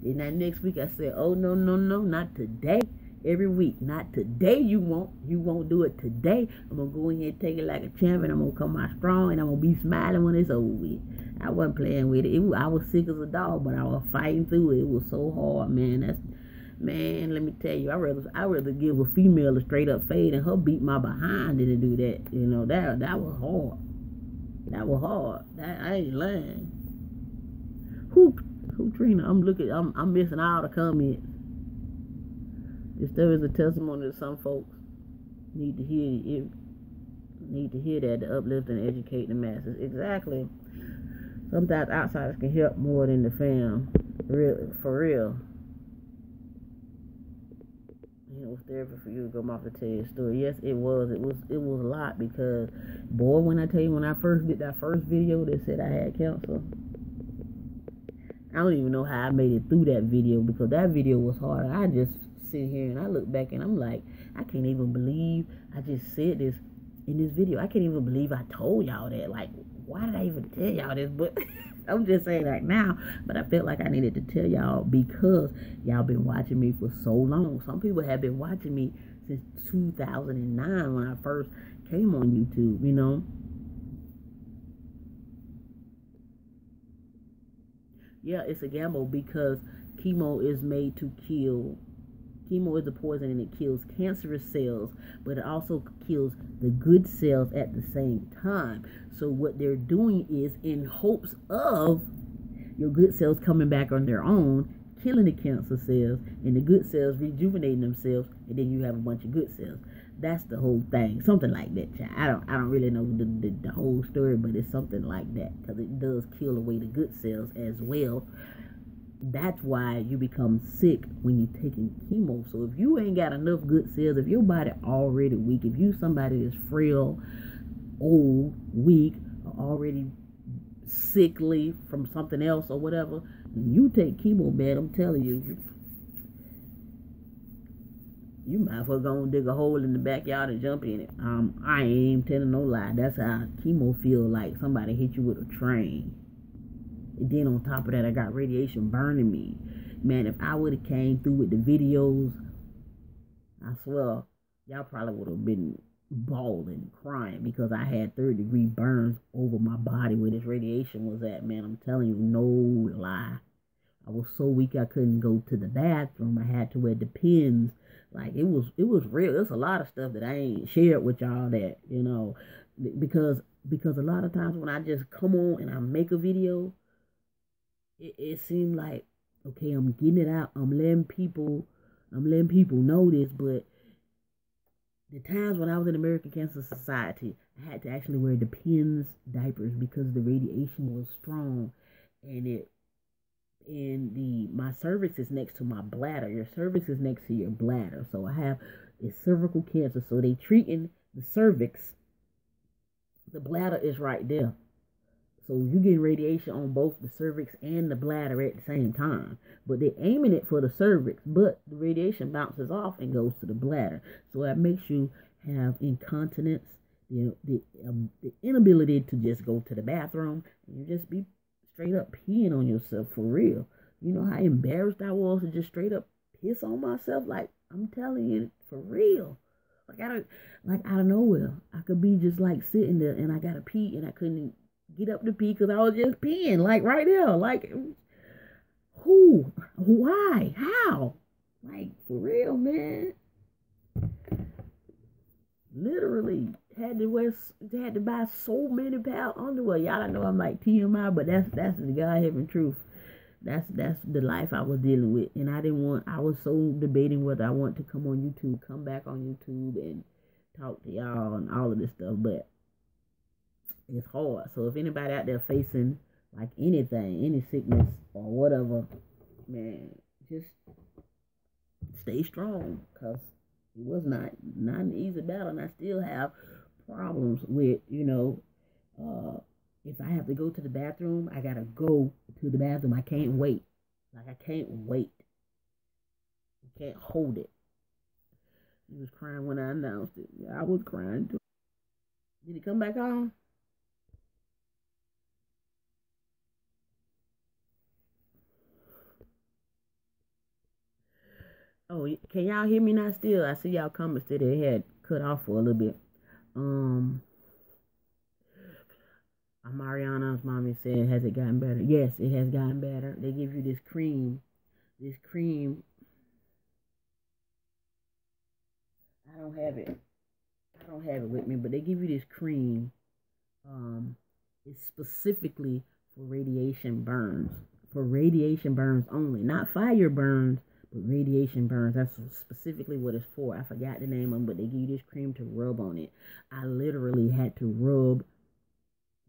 Speaker 1: Then that next week I said, oh no, not today. Every week, not today. You won't do it today. I'm gonna go in here and take it like a champion. I'm gonna come out strong, and I'm gonna be smiling when it's over with. I wasn't playing with it. I was sick as a dog, but I was fighting through it. It was so hard, man. Man, let me tell you, I rather give a female a straight up fade and her beat my behind than to do that. You know, that was hard. That was hard. I ain't lying. Who Trina? I'm missing all the comments. If there is a testimony that some folks need to hear that to uplift and educate the masses. Exactly. Sometimes outsiders can help more than the fam. For real. It was therapy for you to go off to tell your story. Yes, it was. It was a lot, because, boy, when I first did that first video that said I had cancer, I don't even know how I made it through that video, because that video was hard. I just sit here and I look back and I'm like, I can't even believe I just said this in this video. I can't even believe I told y'all that. Like, why did I even tell y'all this? But I'm just saying that now, but I felt like I needed to tell y'all because y'all been watching me for so long. Some people have been watching me since 2009 when I first came on YouTube, you know. Yeah, it's a gamble, because chemo is made to kill. Chemo is a poison and it kills cancerous cells, but it also kills the good cells at the same time. So what they're doing is, in hopes of your good cells coming back on their own, killing the cancer cells, and the good cells rejuvenating themselves, and then you have a bunch of good cells. That's the whole thing. Something like that, child. I don't really know the whole story, but it's something like that, because it does kill away the good cells as well. That's why you become sick when you're taking chemo. So if you ain't got enough good cells, if your body already weak, if you somebody that's frail, old, weak, or already sickly from something else or whatever, you take chemo, man, I'm telling you, you might as well go and dig a hole in the backyard and jump in it. I ain't even telling no lie. That's how chemo feel, like somebody hit you with a train. And then on top of that, I got radiation burning me. Man, if I would have came through with the videos, I swear, y'all probably would have been bawling, crying, because I had third-degree burns over my body where this radiation was at, man. I'm telling you, no lie. I was so weak I couldn't go to the bathroom. I had to wear Depends. Like, it was real. There's a lot of stuff that I ain't shared with y'all that, because a lot of times when I just come on and I make a video, it seemed like, okay, I'm getting it out. I'm letting people know this. But the times when I was in American Cancer Society, I had to actually wear Depends diapers because the radiation was strong, and my cervix is next to my bladder. Your cervix is next to your bladder. So I have cervical cancer. So they treating the cervix. The bladder is right there. So you get radiation on both the cervix and the bladder at the same time. But they're aiming it for the cervix, but the radiation bounces off and goes to the bladder. So that makes you have incontinence, the inability to just go to the bathroom, and you just be straight up peeing on yourself for real. You know how embarrassed I was to just straight up piss on myself? Like, I'm telling you, for real. Like, out of nowhere, I could be just like sitting there and I gotta pee and I couldn't get up to pee because I was just peeing, like right there. Like, who? Why? How? Like, for real, man. Literally had to buy so many pounds underwear. Y'all know I'm like TMI, but that's the God-heaven truth. That's the life I was dealing with, and I was so debating whether I want to come back on YouTube and talk to y'all and all of this stuff, but it's hard. So if anybody out there facing like anything, any sickness or whatever, man, just stay strong, because it was not an easy battle, and I still have problems with, if I have to go to the bathroom, I gotta go to the bathroom. I can't wait. Like, I can't wait. I can't hold it. He was crying when I announced it. I was crying too. Did he come back on? Oh, can y'all hear me now still? I see y'all comments that it had cut off for a little bit. Mariana's mommy said, has it gotten better? Yes, it has gotten better. They give you this cream. I don't have it with me, but they give you this cream. It's specifically for radiation burns. For radiation burns only. Not fire burns, but radiation burns. That's specifically what it's for. I forgot the name of them, but they give you this cream to rub on it. I literally had to rub.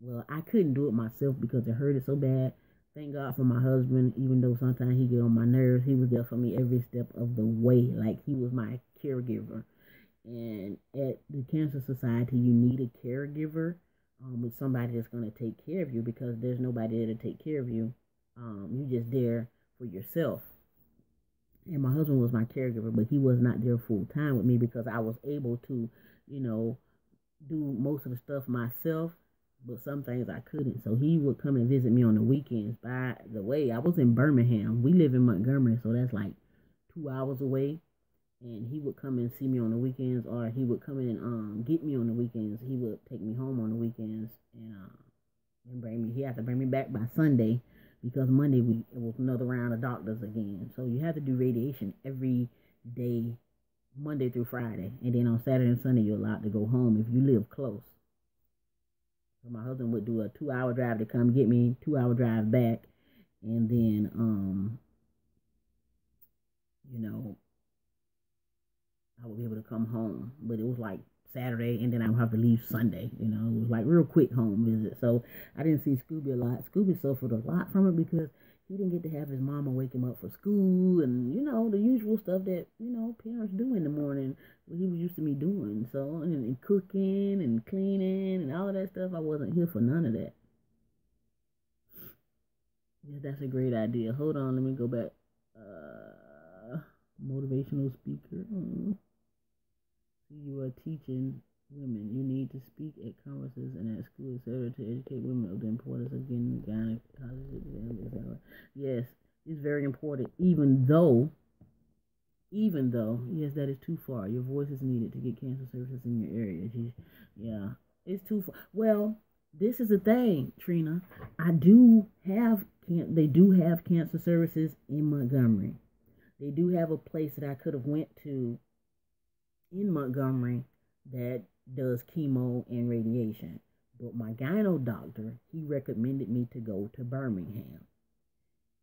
Speaker 1: Well, I couldn't do it myself because it hurted so bad. Thank God for my husband. Even though sometimes he get on my nerves, he was there for me every step of the way. Like, he was my caregiver. And at the Cancer Society, you need a caregiver, with somebody that's going to take care of you, because there's nobody there to take care of you. You're just there for yourself. And my husband was my caregiver, but he was not there full time with me because I was able to, do most of the stuff myself. But some things I couldn't. So he would come and visit me on the weekends. By the way, I was in Birmingham. We live in Montgomery, so that's like 2 hours away. And he would come and see me on the weekends, or he would come in and get me on the weekends. He would take me home on the weekends and bring me. He had to bring me back by Sunday, because Monday it was another round of doctors again. So you have to do radiation every day, Monday through Friday, and then on Saturday and Sunday you're allowed to go home if you live close. So my husband would do a 2-hour drive to come get me, 2-hour drive back, and then I would be able to come home. But it was like Saturday, and then I would have to leave Sunday. It was like real quick home visit. So I didn't see Scooby a lot. Scooby suffered a lot from it because he didn't get to have his mama wake him up for school, and the usual stuff that parents do in the morning, what he was used to me doing. So and cooking and cleaning and all of that stuff, I wasn't here for none of that. Yeah, that's a great idea. Hold on, let me go back. Motivational speaker. You are teaching women. You need to speak at conferences and at school, etc., to educate women of the importance of getting gynecology exams, etc. Yes, it's very important. Even though Even though, yes, that is too far. Your voice is needed to get cancer services in your area. Yeah, it's too far. Well, this is the thing, Trina. I do have they do have cancer services in Montgomery. They do have a place that I could have went to in Montgomery that does chemo and radiation. But my gyno doctor, he recommended me to go to Birmingham.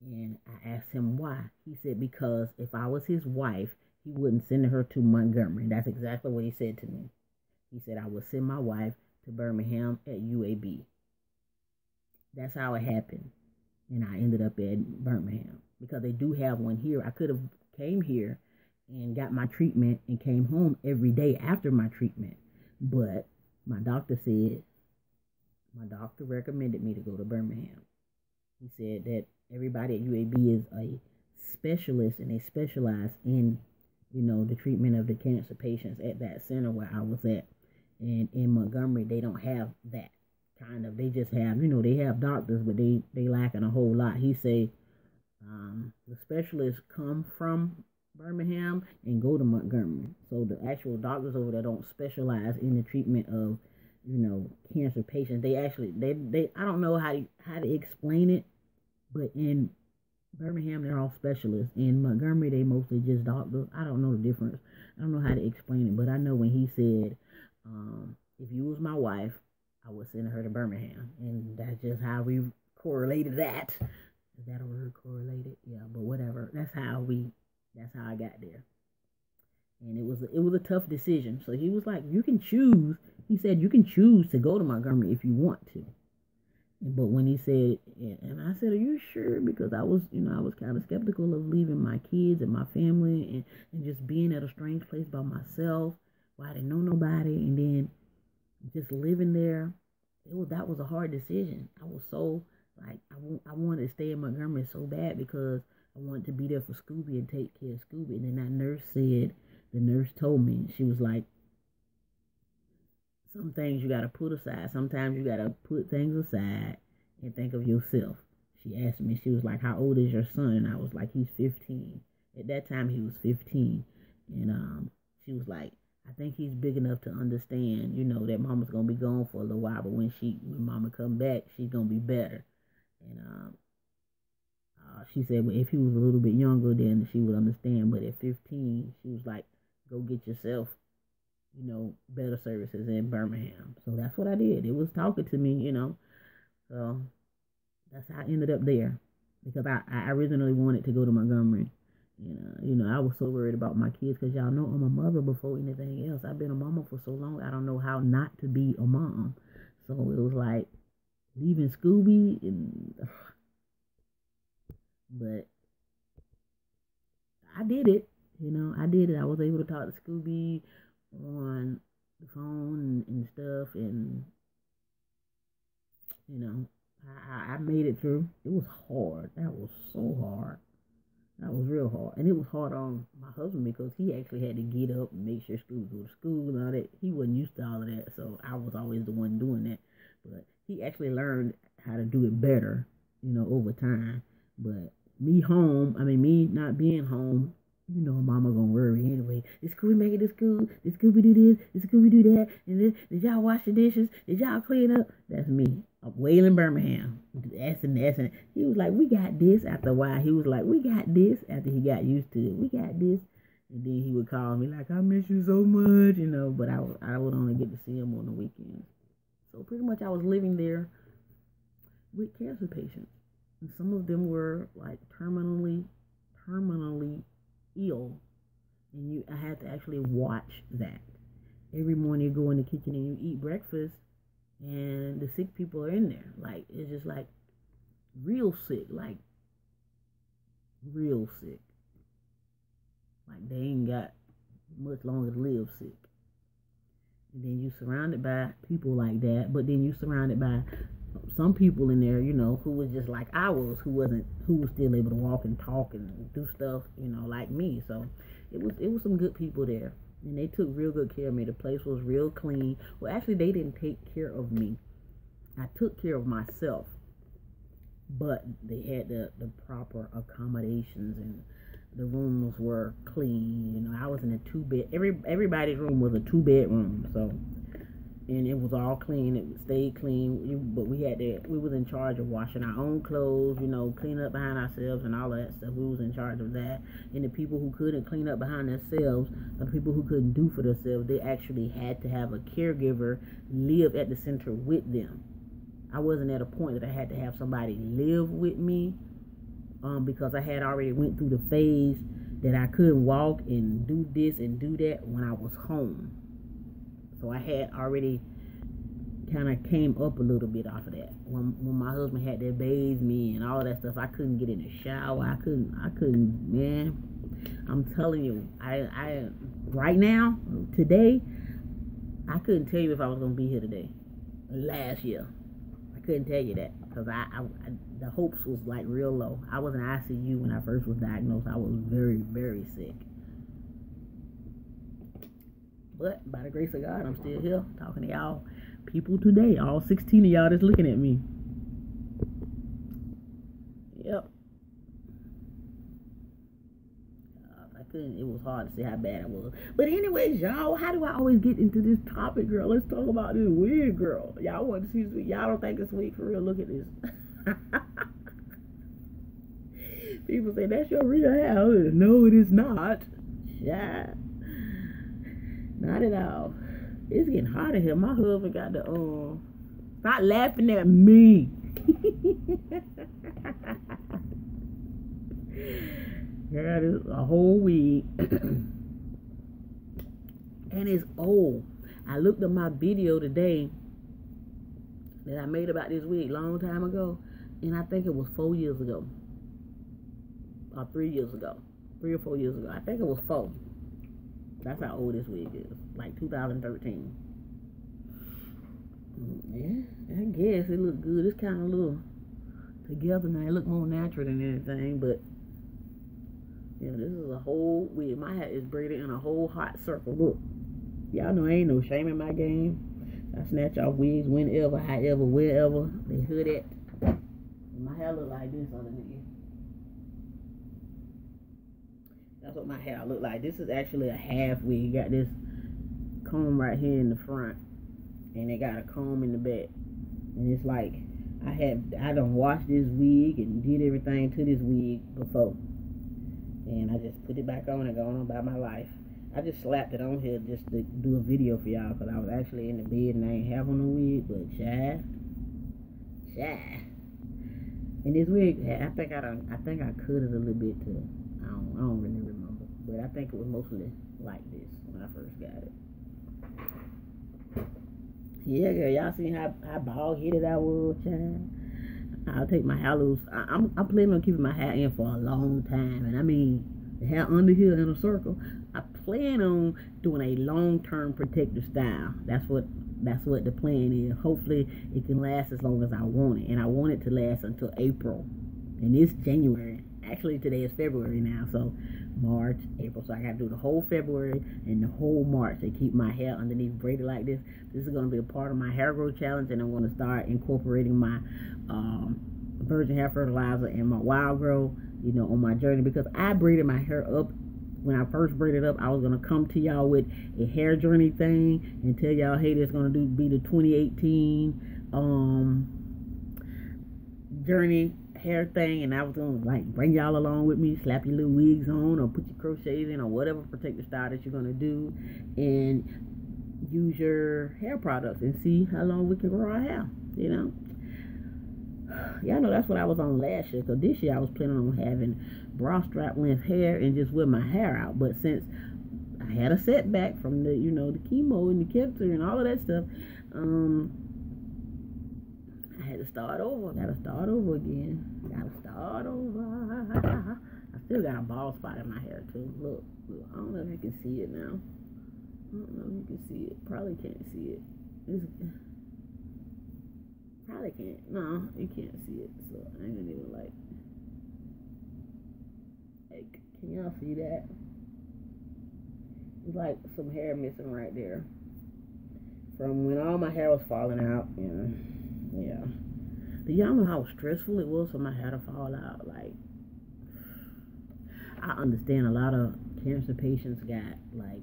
Speaker 1: And I asked him why. He said because if I was his wife, he wouldn't send her to Montgomery. That's exactly what he said to me. He said I would send my wife to Birmingham at UAB. That's how it happened. And I ended up at Birmingham because they do have one here. I could have came here and got my treatment and came home every day after my treatment. But my doctor recommended me to go to Birmingham. He said that everybody at UAB is a specialist and they specialize in, the treatment of the cancer patients at that center where I was at. And in Montgomery, they don't have that kind of. They just have, they have doctors, but they lacking a whole lot. He say the specialists come from Birmingham and go to Montgomery. So the actual doctors over there don't specialize in the treatment of, cancer patients. They actually, they I don't know how to explain it, but in Birmingham, they're all specialists. In Montgomery, they mostly just doctors. I don't know the difference. I don't know how to explain it, but I know when he said, if you was my wife, I would send her to Birmingham. And that's just how we correlated that. Is that a word, correlated? Yeah, but whatever. That's how I got there. And it was a tough decision. So he was like, you can choose. He said, you can choose to go to Montgomery if you want to. But when he said, and I said, are you sure? Because I was kind of skeptical of leaving my kids and my family and just being at a strange place by myself where I didn't know nobody. And then just living there, that was a hard decision. I was so, like, I wanted to stay in Montgomery so bad because I wanted to be there for Scooby and take care of Scooby. And then the nurse told me, she was like, some things you got to put aside. Sometimes you got to put things aside and think of yourself. She asked me, she was like, how old is your son? And I was like, he's 15. At that time, he was 15. And she was like, I think he's big enough to understand, that mama's going to be gone for a little while. But when mama come back, she's going to be better. And she said, well, if he was a little bit younger, then she would understand. But at 15, she was like, go get yourself better services in Birmingham. So that's what I did. It was talking to me, So that's how I ended up there. Because I originally wanted to go to Montgomery. I was so worried about my kids because y'all know I'm a mother before anything else. I've been a mama for so long. I don't know how not to be a mom. So it was like leaving Scooby but I did it. I did it. I was able to talk to Scooby on the phone and stuff, and I made it through. It was hard. That was so hard. That was real hard. And it was hard on my husband because he actually had to get up and make sure Scooby go to school and all that. He wasn't used to all of that, so I was always the one doing that. But he actually learned how to do it better, over time. But me not being home, mama gonna worry anyway. Did Scooby make it to school? Did Scooby do this? Did Scooby do that? And then, did y'all wash the dishes? Did y'all clean up? That's me. I'm Wailing, Birmingham. And he was like, we got this. After a while, he was like, we got this. After he got used to it, we got this. And then he would call me like, I miss you so much, But I would only get to see him on the weekends. So pretty much I was living there with cancer patients. And some of them were like terminally ill, and I had to actually watch that. Every morning you go in the kitchen and you eat breakfast, and the sick people are in there. Like, it's just like real sick, like real sick. Like they ain't got much longer to live sick. And then you surrounded by people like that, but then you surrounded by some people in there, who was just like I was, who was still able to walk and talk and do stuff, like me. So it was some good people there, and they took real good care of me. The place was real clean. Well, actually, they didn't take care of me. I took care of myself, but they had the proper accommodations and the rooms were clean. You know, I was in a 2-bed. Everybody's room was a 2-bedroom, so, and it was all clean. It stayed clean, but we was in charge of washing our own clothes, you know, cleaning up behind ourselves and all of that stuff. We was in charge of that. And the people who couldn't clean up behind themselves, the people who couldn't do for themselves, they actually had to have a caregiver live at the center with them. I wasn't at a point that I had to have somebody live with me, because I had already went through the phase that I couldn't walk and do this and do that when I was home. So I had already kind of came up a little bit off of that. When my husband had to bathe me and all that stuff, I couldn't get in the shower. I couldn't, man. I'm telling you, I right now, today, I couldn't tell you if I was going to be here today. Last year. I couldn't tell you that, because the hopes was like real low. I was in ICU when I first was diagnosed. I was very, very sick. But by the grace of God, I'm still here talking to y'all people today. All 16 of y'all that's looking at me. Yep. It was hard to see how bad it was. But anyways, y'all, how do I always get into this topic, girl? Let's talk about this wig, girl. Y'all want to see this wig? Y'all don't think it's wig for real? Look at this. People say, that's your real hair. No, it is not. Yeah. Not at all. It's getting hot in here. My husband got the, stop laughing at me. Yeah, this is a whole wig. And it's old. I looked at my video today that I made about this wig a long time ago, and I think it was 4 years ago. Or 3 years ago. 3 or 4 years ago. I think it was 4. That's how old this wig is. Like 2013. Yeah, I guess it look good. It's kind of a little together now. It look more natural than anything, but yeah, this is a whole wig. My hair is braided in a whole hot circle. Look. Y'all know ain't no shame in my game. I snatch off wigs whenever, however, wherever they hood at. And my hair look like this underneath. That's what my hair look like. This is actually a half wig. You got this comb right here in the front, and they got a comb in the back. And it's like I done washed this wig and did everything to this wig before. And I just put it back on and go on about my life. I just slapped it on here just to do a video for y'all, because I was actually in the bed and I ain't have on no wig, but child. And this wig, I think I cut it a little bit too. I don't really remember, but I think it was mostly like this when I first got it. Yeah, girl, y'all seen how bald headed I was, child. I'll take my hair loose. I'm planning on keeping my hair in for a long time, and I mean the hair under here in a circle. I plan on doing a long-term protective style. That's what the plan is. Hopefully it can last as long as I want it, and I want it to last until April, and it's January. Actually, today is February now, so March, April. So I got to do the whole February and the whole March to keep my hair underneath braided like this. This is going to be a part of my hair growth challenge, and I'm going to start incorporating my virgin hair fertilizer and my wild grow, you know, on my journey, because I braided my hair up. When I first braided up, I was going to come to y'all with a hair journey thing and tell y'all, hey, this is going to be the 2018 journey hair thing, and I was gonna like bring y'all along with me, slap your little wigs on or put your crochets in or whatever protective style that you're gonna do, and use your hair products and see how long we can grow our hair, you know. Y'all know that's what I was on last year, because this year I was planning on having bra strap length hair and just wear my hair out, but since I had a setback from the, you know, the chemo and the cancer and all of that stuff, I had to start over. Gotta start over again. Gotta start over. I still got a bald spot in my hair too. Look. I don't know if you can see it now. I don't know if you can see it. Probably can't see it. Probably can't. No, you can't see it. So I ain't gonna even like. Hey, can y'all see that? It's like some hair missing right there. From when all my hair was falling out, you know. Yeah. Do y'all know how stressful it was for my hair to fall out? Like, I understand a lot of cancer patients got like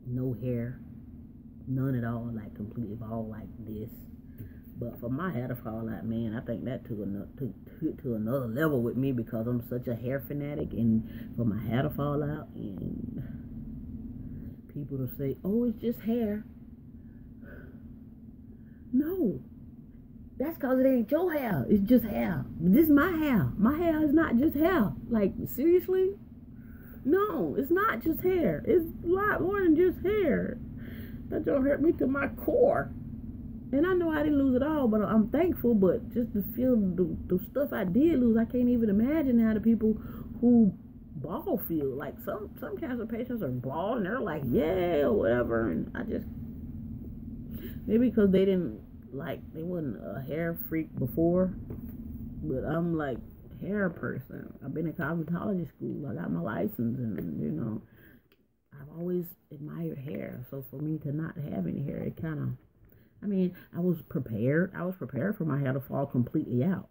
Speaker 1: no hair, none at all, like completely bald like this. But for my hair to fall out, man, I think that took to another level with me, because I'm such a hair fanatic, and for my hair to fall out and people to say, oh, it's just hair. No, that's because it ain't your hair. It's just hair. This is my hair. My hair is not just hair. Like, seriously? No, it's not just hair. It's a lot more than just hair. That don't hurt me to my core. And I know I didn't lose it all, but I'm thankful. But just to feel the stuff I did lose, I can't even imagine how the people who bald feel. Like, some cancer patients are bald and they're like, yeah, or whatever. And I just, maybe because they wasn't a hair freak before, but I'm like hair person. I've been in cosmetology school. I got my license, and I've always admired hair. So for me to not have any hair, it kind of, I was prepared. I was prepared for my hair to fall completely out.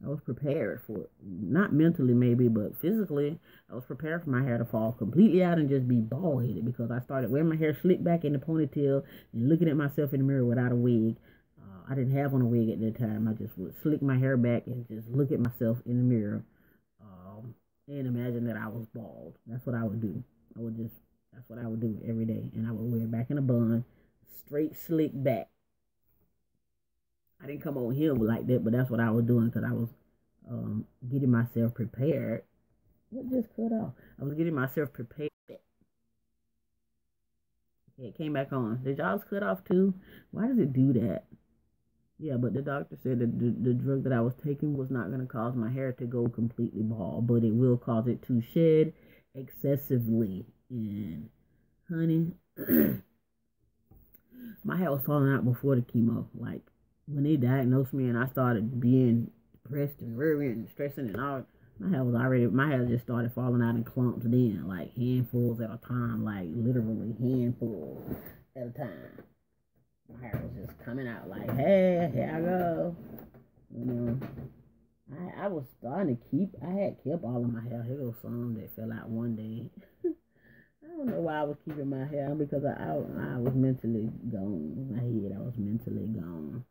Speaker 1: I was prepared for it. Not mentally maybe, but physically, I was prepared for my hair to fall completely out and just be bald-headed, because I started wearing my hair slicked back in the ponytail and looking at myself in the mirror without a wig. I didn't have on a wig at that time. I just would slick my hair back and just look at myself in the mirror and imagine that I was bald. That's what I would do. That's what I would do every day. And I would wear it back in a bun, straight slick back. I didn't come on here like that, but that's what I was doing, because I was getting myself prepared. What just cut off? I was getting myself prepared. Okay, it came back on. Did y'all's cut off too? Why does it do that? Yeah, but the doctor said that the drug that I was taking was not going to cause my hair to go completely bald, but it will cause it to shed excessively. And honey, my hair was falling out before the chemo. Like, when they diagnosed me and I started being depressed and worrying and stressing and all, my hair just started falling out in clumps then, like handfuls at a time, like literally handfuls at a time. My hair was just coming out like, hey, here I go. I was starting to I had kept all of my hair. Here goes some that fell out one day. I don't know why I was keeping my hair, because I was mentally gone. In my head, I was mentally gone.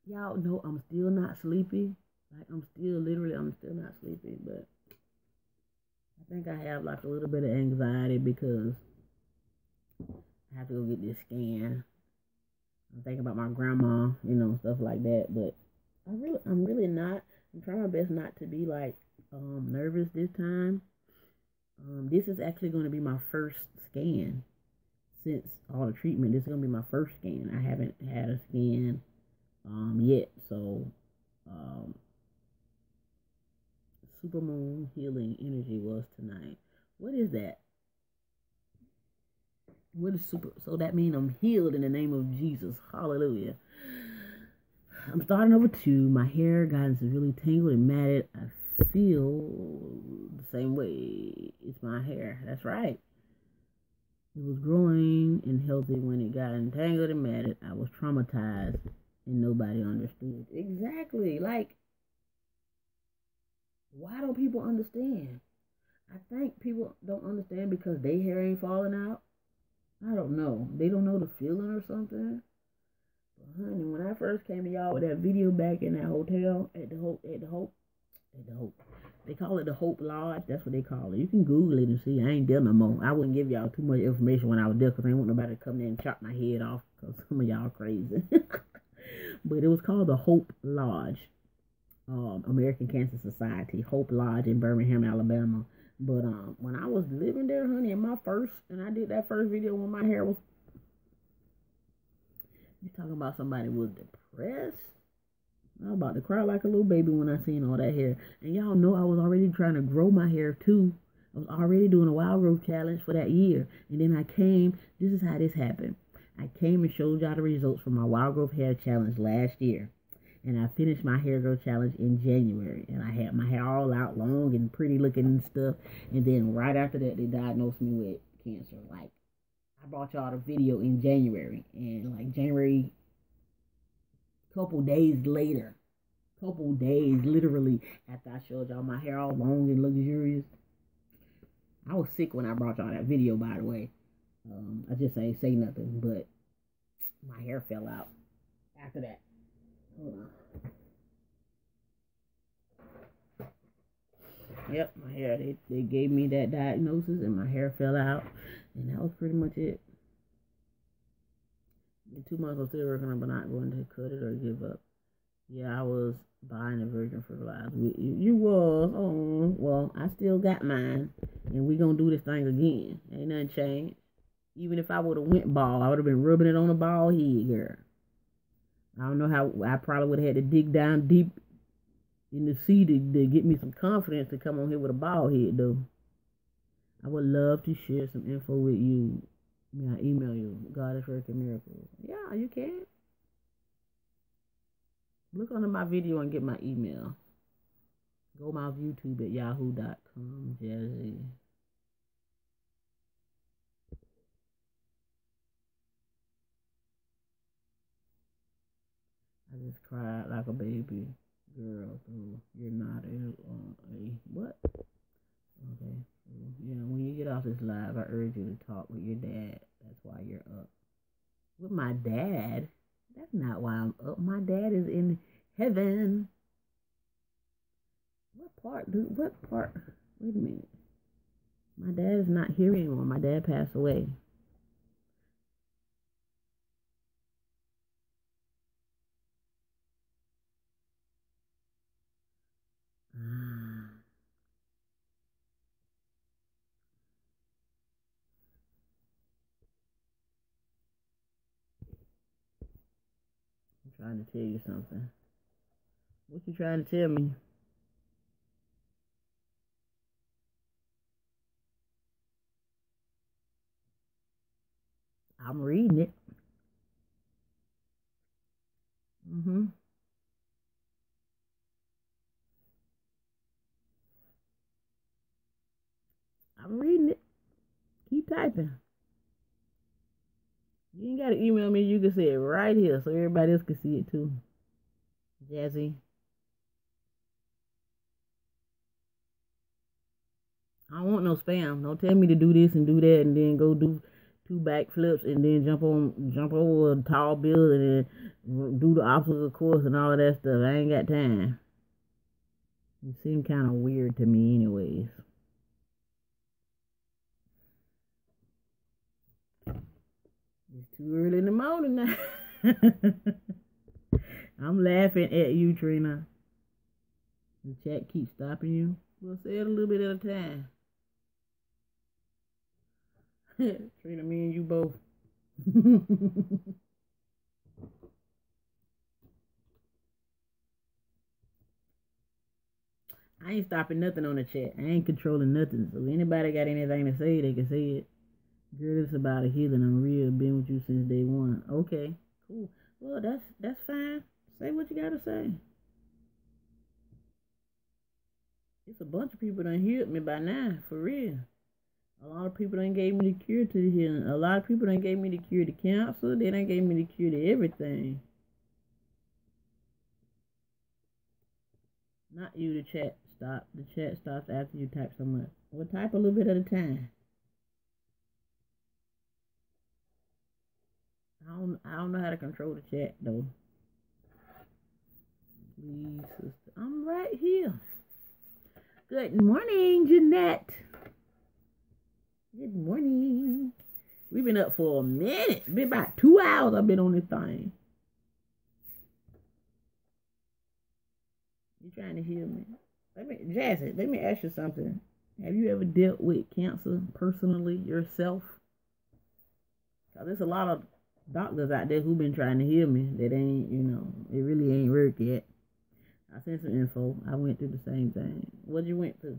Speaker 1: Y'all know I'm still not sleepy. Like, I'm still not sleepy, but I think I have like a little bit of anxiety because I have to go get this scan. I'm thinking about my grandma, stuff like that. But I'm really not. I'm trying my best not to be like nervous this time. This is actually going to be my first scan since all the treatment. This is going to be my first scan. I haven't had a scan yet. So Supermoon Healing Energy was tonight. What is that? What is super? So that means I'm healed in the name of Jesus. Hallelujah. I'm starting over 2. My hair gotten severely tangled and matted. I feel the same way. It's my hair. That's right. It was growing and healthy when it got entangled and matted. I was traumatized and nobody understood. Exactly. Like, why don't people understand? I think people don't understand because their hair ain't falling out. I don't know. They don't know the feeling or something. But honey, when I first came to y'all with that video back in that hotel at the Hope, they call it the Hope Lodge. That's what they call it. You can Google it and see. I ain't there no more. I wouldn't give y'all too much information when I was there, because I ain't want nobody to come there and chop my head off, because some of y'all crazy. But it was called the Hope Lodge, American Cancer Society, Hope Lodge in Birmingham, Alabama. But when I was living there, honey, and I did that first video when my hair was, you talking about somebody was depressed? I was about to cry like a little baby when I seen all that hair. And y'all know I was already trying to grow my hair too. I was already doing a wild growth challenge for that year. And then I came, this is how this happened. I came and showed y'all the results from my wild growth hair challenge last year. And I finished my hair growth challenge in January. And I had my hair all out long and pretty looking and stuff. And then right after that, they diagnosed me with cancer. Like, I brought y'all the video in January. And like January, couple days later, couple days, literally, after I showed y'all my hair all long and luxurious. I was sick when I brought y'all that video, by the way. I just ain't say nothing, but my hair fell out after that. Hold on. Yep, my hair, they gave me that diagnosis and my hair fell out. And that was pretty much it. In 2 months, I'm still working on, but not going to cut it or give up. Yeah, I was buying a virgin fertilizer. You was. Oh, well, I still got mine. And we gonna do this thing again. Ain't nothing changed. Even if I would have went bald, I would have been rubbing it on a bald head, girl. I don't know how. I probably would have had to dig down deep in the sea to get me some confidence to come on here with a bald head, though. I would love to share some info with you. I email you. God is working miracles. Yeah, you can. Look under my video and get my email. goldmouthyoutube at yahoo.com. Jazzy. I just cried like a baby girl. You're not a what? Okay. Yeah, when you get off this live, I urge you to talk with your dad. That's why you're up. With my dad? That's not why I'm up. My dad is in heaven. What part? Wait a minute. My dad is not here anymore. My dad passed away. I'm trying to tell you something. What you trying to tell me? I'm reading it. I'm reading it. Keep typing. You ain't got to email me. You can say it right here so everybody else can see it too. Jazzy. I don't want no spam. Don't tell me to do this and do that and then go do 2 backflips and then jump over a tall building and do the obstacle course and all of that stuff. I ain't got time. You seem kind of weird to me anyways. It's too early in the morning now. I'm laughing at you, Trina. The chat keeps stopping you. We'll say it a little bit at a time. Trina, me and you both. I ain't stopping nothing on the chat. I ain't controlling nothing. So if anybody got anything to say, they can say it. Girl, it's about a healing. I'm real. Been with you since day one. Okay, cool. Well, that's fine. Say what you gotta say. It's a bunch of people done healed me by now, for real. A lot of people done gave me the cure to the healing. A lot of people done gave me the cure to cancer. They done gave me the cure to everything. Not you, the chat. Stop. The chat stops after you type so much. Well, type a little bit at a time. I don't know how to control the chat, though. Please, sister. I'm right here. Good morning, Jeanette. Good morning. We've been up for a minute. It's been about 2 hours I've been on this thing. You trying to heal me? Jazzy, let me ask you something. Have you ever dealt with cancer personally yourself? Because there's a lot of doctors out there who've been trying to heal me that ain't, it really ain't worked yet. I sent some info. I went through the same thing. What you went through?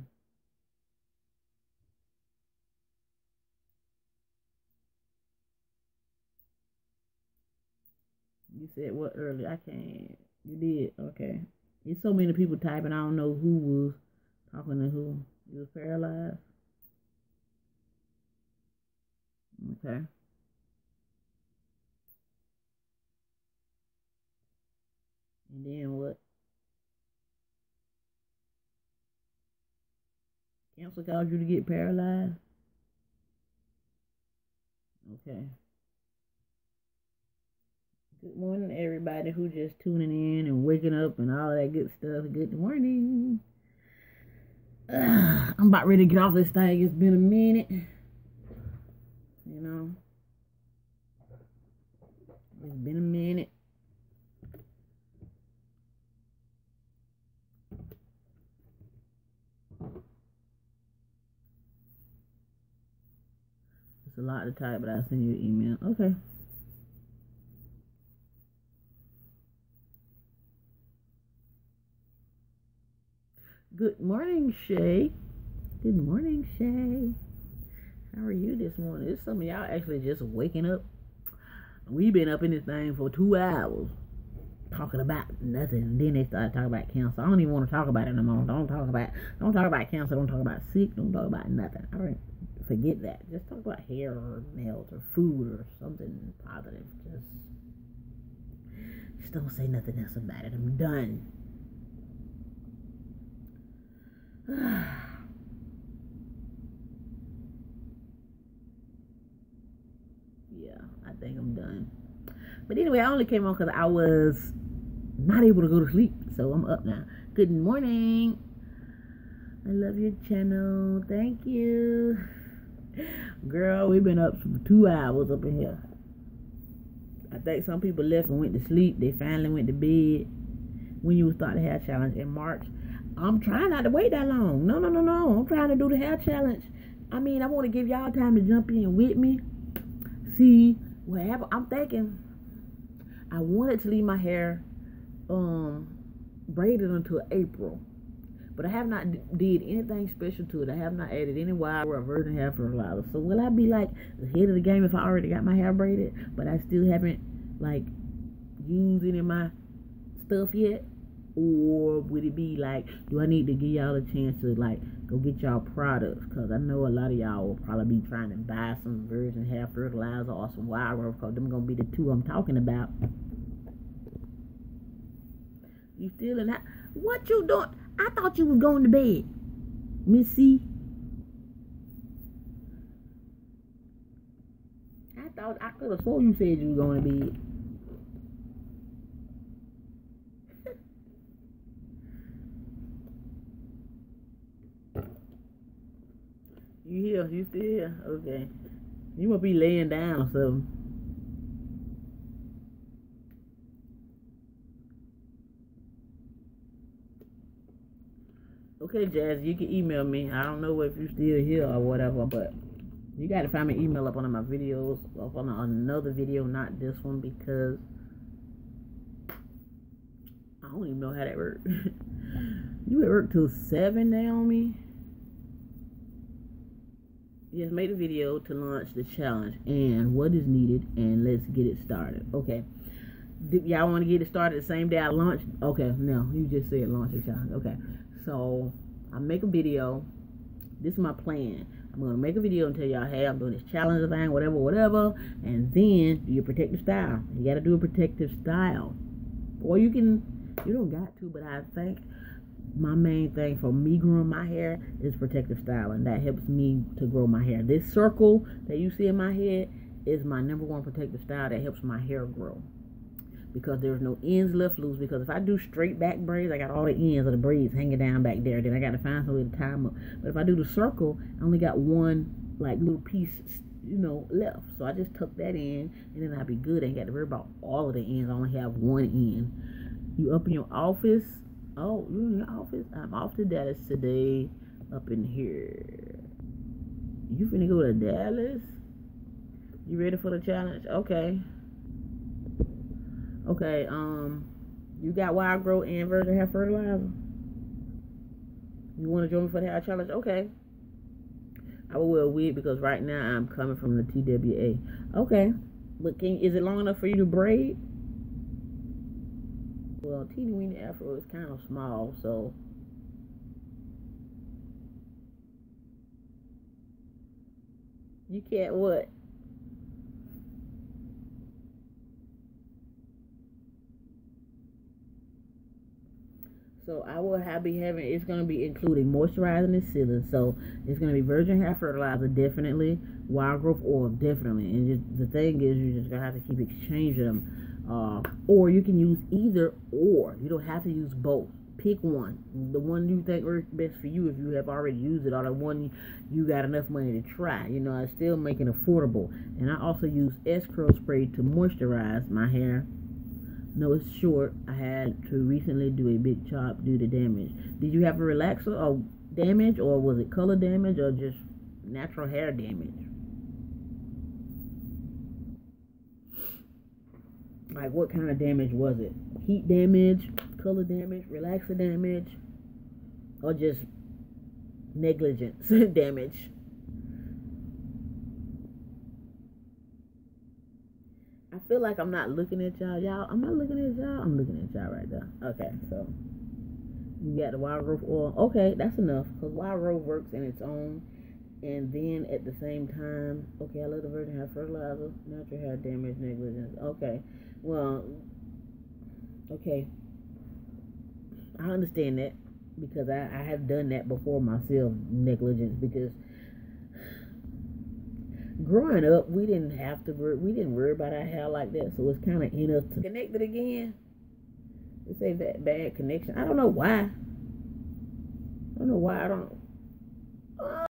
Speaker 1: You said what earlier? I can't. You did? Okay. There's so many people typing. I don't know who was talking to who. You was paralyzed? Okay. And then what? Cancer caused you to get paralyzed? Okay. Good morning, everybody who just tuning in and waking up and all that good stuff. Good morning. I'm about ready to get off this thing. It's been a minute. You know. It's been a minute. It's a lot to type, but I'll send you an email. Okay. Good morning, Shay. Good morning, Shay. How are you this morning? There's some of y'all actually just waking up. We've been up in this thing for 2 hours talking about nothing. And then they started talking about cancer. I don't even want to talk about it no more. Don't talk about cancer. Don't talk about sick. Don't talk about nothing. I don't forget that. Just talk about hair or nails or food or something positive. Just don't say nothing else about it. I'm done. Yeah, I think I'm done. But anyway, I only came on because I was not able to go to sleep. So I'm up now. Good morning. I love your channel. Thank you. Girl, we've been up for 2 hours up in here. I think some people left and went to sleep. They finally went to bed. When you start the hair challenge in March. I'm trying not to wait that long. No. I'm trying to do the hair challenge. I mean, I want to give y'all time to jump in with me. See what happened. I'm thinking I wanted to leave my hair braided until April. But I have not did anything special to it. I have not added any wire or virgin hair fertilizer. So will I be like ahead of the game if I already got my hair braided, but I still haven't like used any of my stuff yet? Or would it be like, do I need to give y'all a chance to like go get y'all products? Because I know a lot of y'all will probably be trying to buy some virgin hair fertilizer or some wire rubber, because them gonna be the two I'm talking about. You still in that? What you doing? I thought you was going to bed, Missy. I could have sworn you said you was going to bed. You here? You still here? Okay. You must be laying down or something. Okay, Jazz, you can email me. I don't know if you're still here or whatever, but you got to find my email up on my videos, up on another video, not this one, because I don't even know how that works. You at work till 7, Naomi? Yes, made a video to launch the challenge and what is needed, and let's get it started. Okay. Y'all want to get it started the same day I launch? Okay, no, you just said launch the challenge. Okay, so I make a video. This is my plan. I'm going to make a video and tell y'all, hey, I'm doing this challenge thing, whatever, and then do your protective style. You got to do a protective style. Or you don't got to, but I think my main thing for me growing my hair is protective style, and that helps me to grow my hair. This circle that you see in my head is my #1 protective style that helps my hair grow, because there's no ends left loose. Because if I do straight back braids, I got all the ends of the braids hanging down back there, then I got to find some way to tie them up. But if I do the circle, I only got one like little piece, left, so I just tuck that in, and then I'll be good. I ain't got to worry about all of the ends. I only have one end. You up in your office? Oh, you in your office? I'm off to Dallas today. Up in here. You finna go to Dallas? You ready for the challenge? Okay. Okay, you got wild growth and virgin hair fertilizer? You want to join me for the hair challenge? Okay. I will wear a wig because right now I'm coming from the TWA. Okay. But is it long enough for you to braid? Well, teeny weeny afro is kind of small, so you can't what? So I will be having, it's going to be including moisturizing and sealing. So it's going to be virgin hair fertilizer, definitely. Wild growth oil, definitely. And just, the thing is, you're just going to have to keep exchanging them. Or you can use either or. You don't have to use both. Pick one. The one you think works best for you if you have already used it, or the one you got enough money to try. You know, I still make it affordable. And I also use S-Curl spray to moisturize my hair. No, it's short. I had to recently do a big chop due to damage. Did you have a relaxer or damage, or was it color damage, or just natural hair damage? Like, what kind of damage was it? Heat damage, color damage, relaxer damage, or just negligence damage? I feel like I'm not looking at y'all. I'm not looking at y'all. I'm looking at y'all right there. Okay, so you got the wild growth oil. Okay, that's enough, because wild growth works in its own. And then at the same time, okay, I love the virgin hair fertilizer, natural hair damage, negligence. Okay, well, okay, I understand that, because I have done that before myself, negligence, because growing up, we didn't worry about our hair like that, so it's kind of in us to connect it again. It's a bad connection. I don't know why. I don't.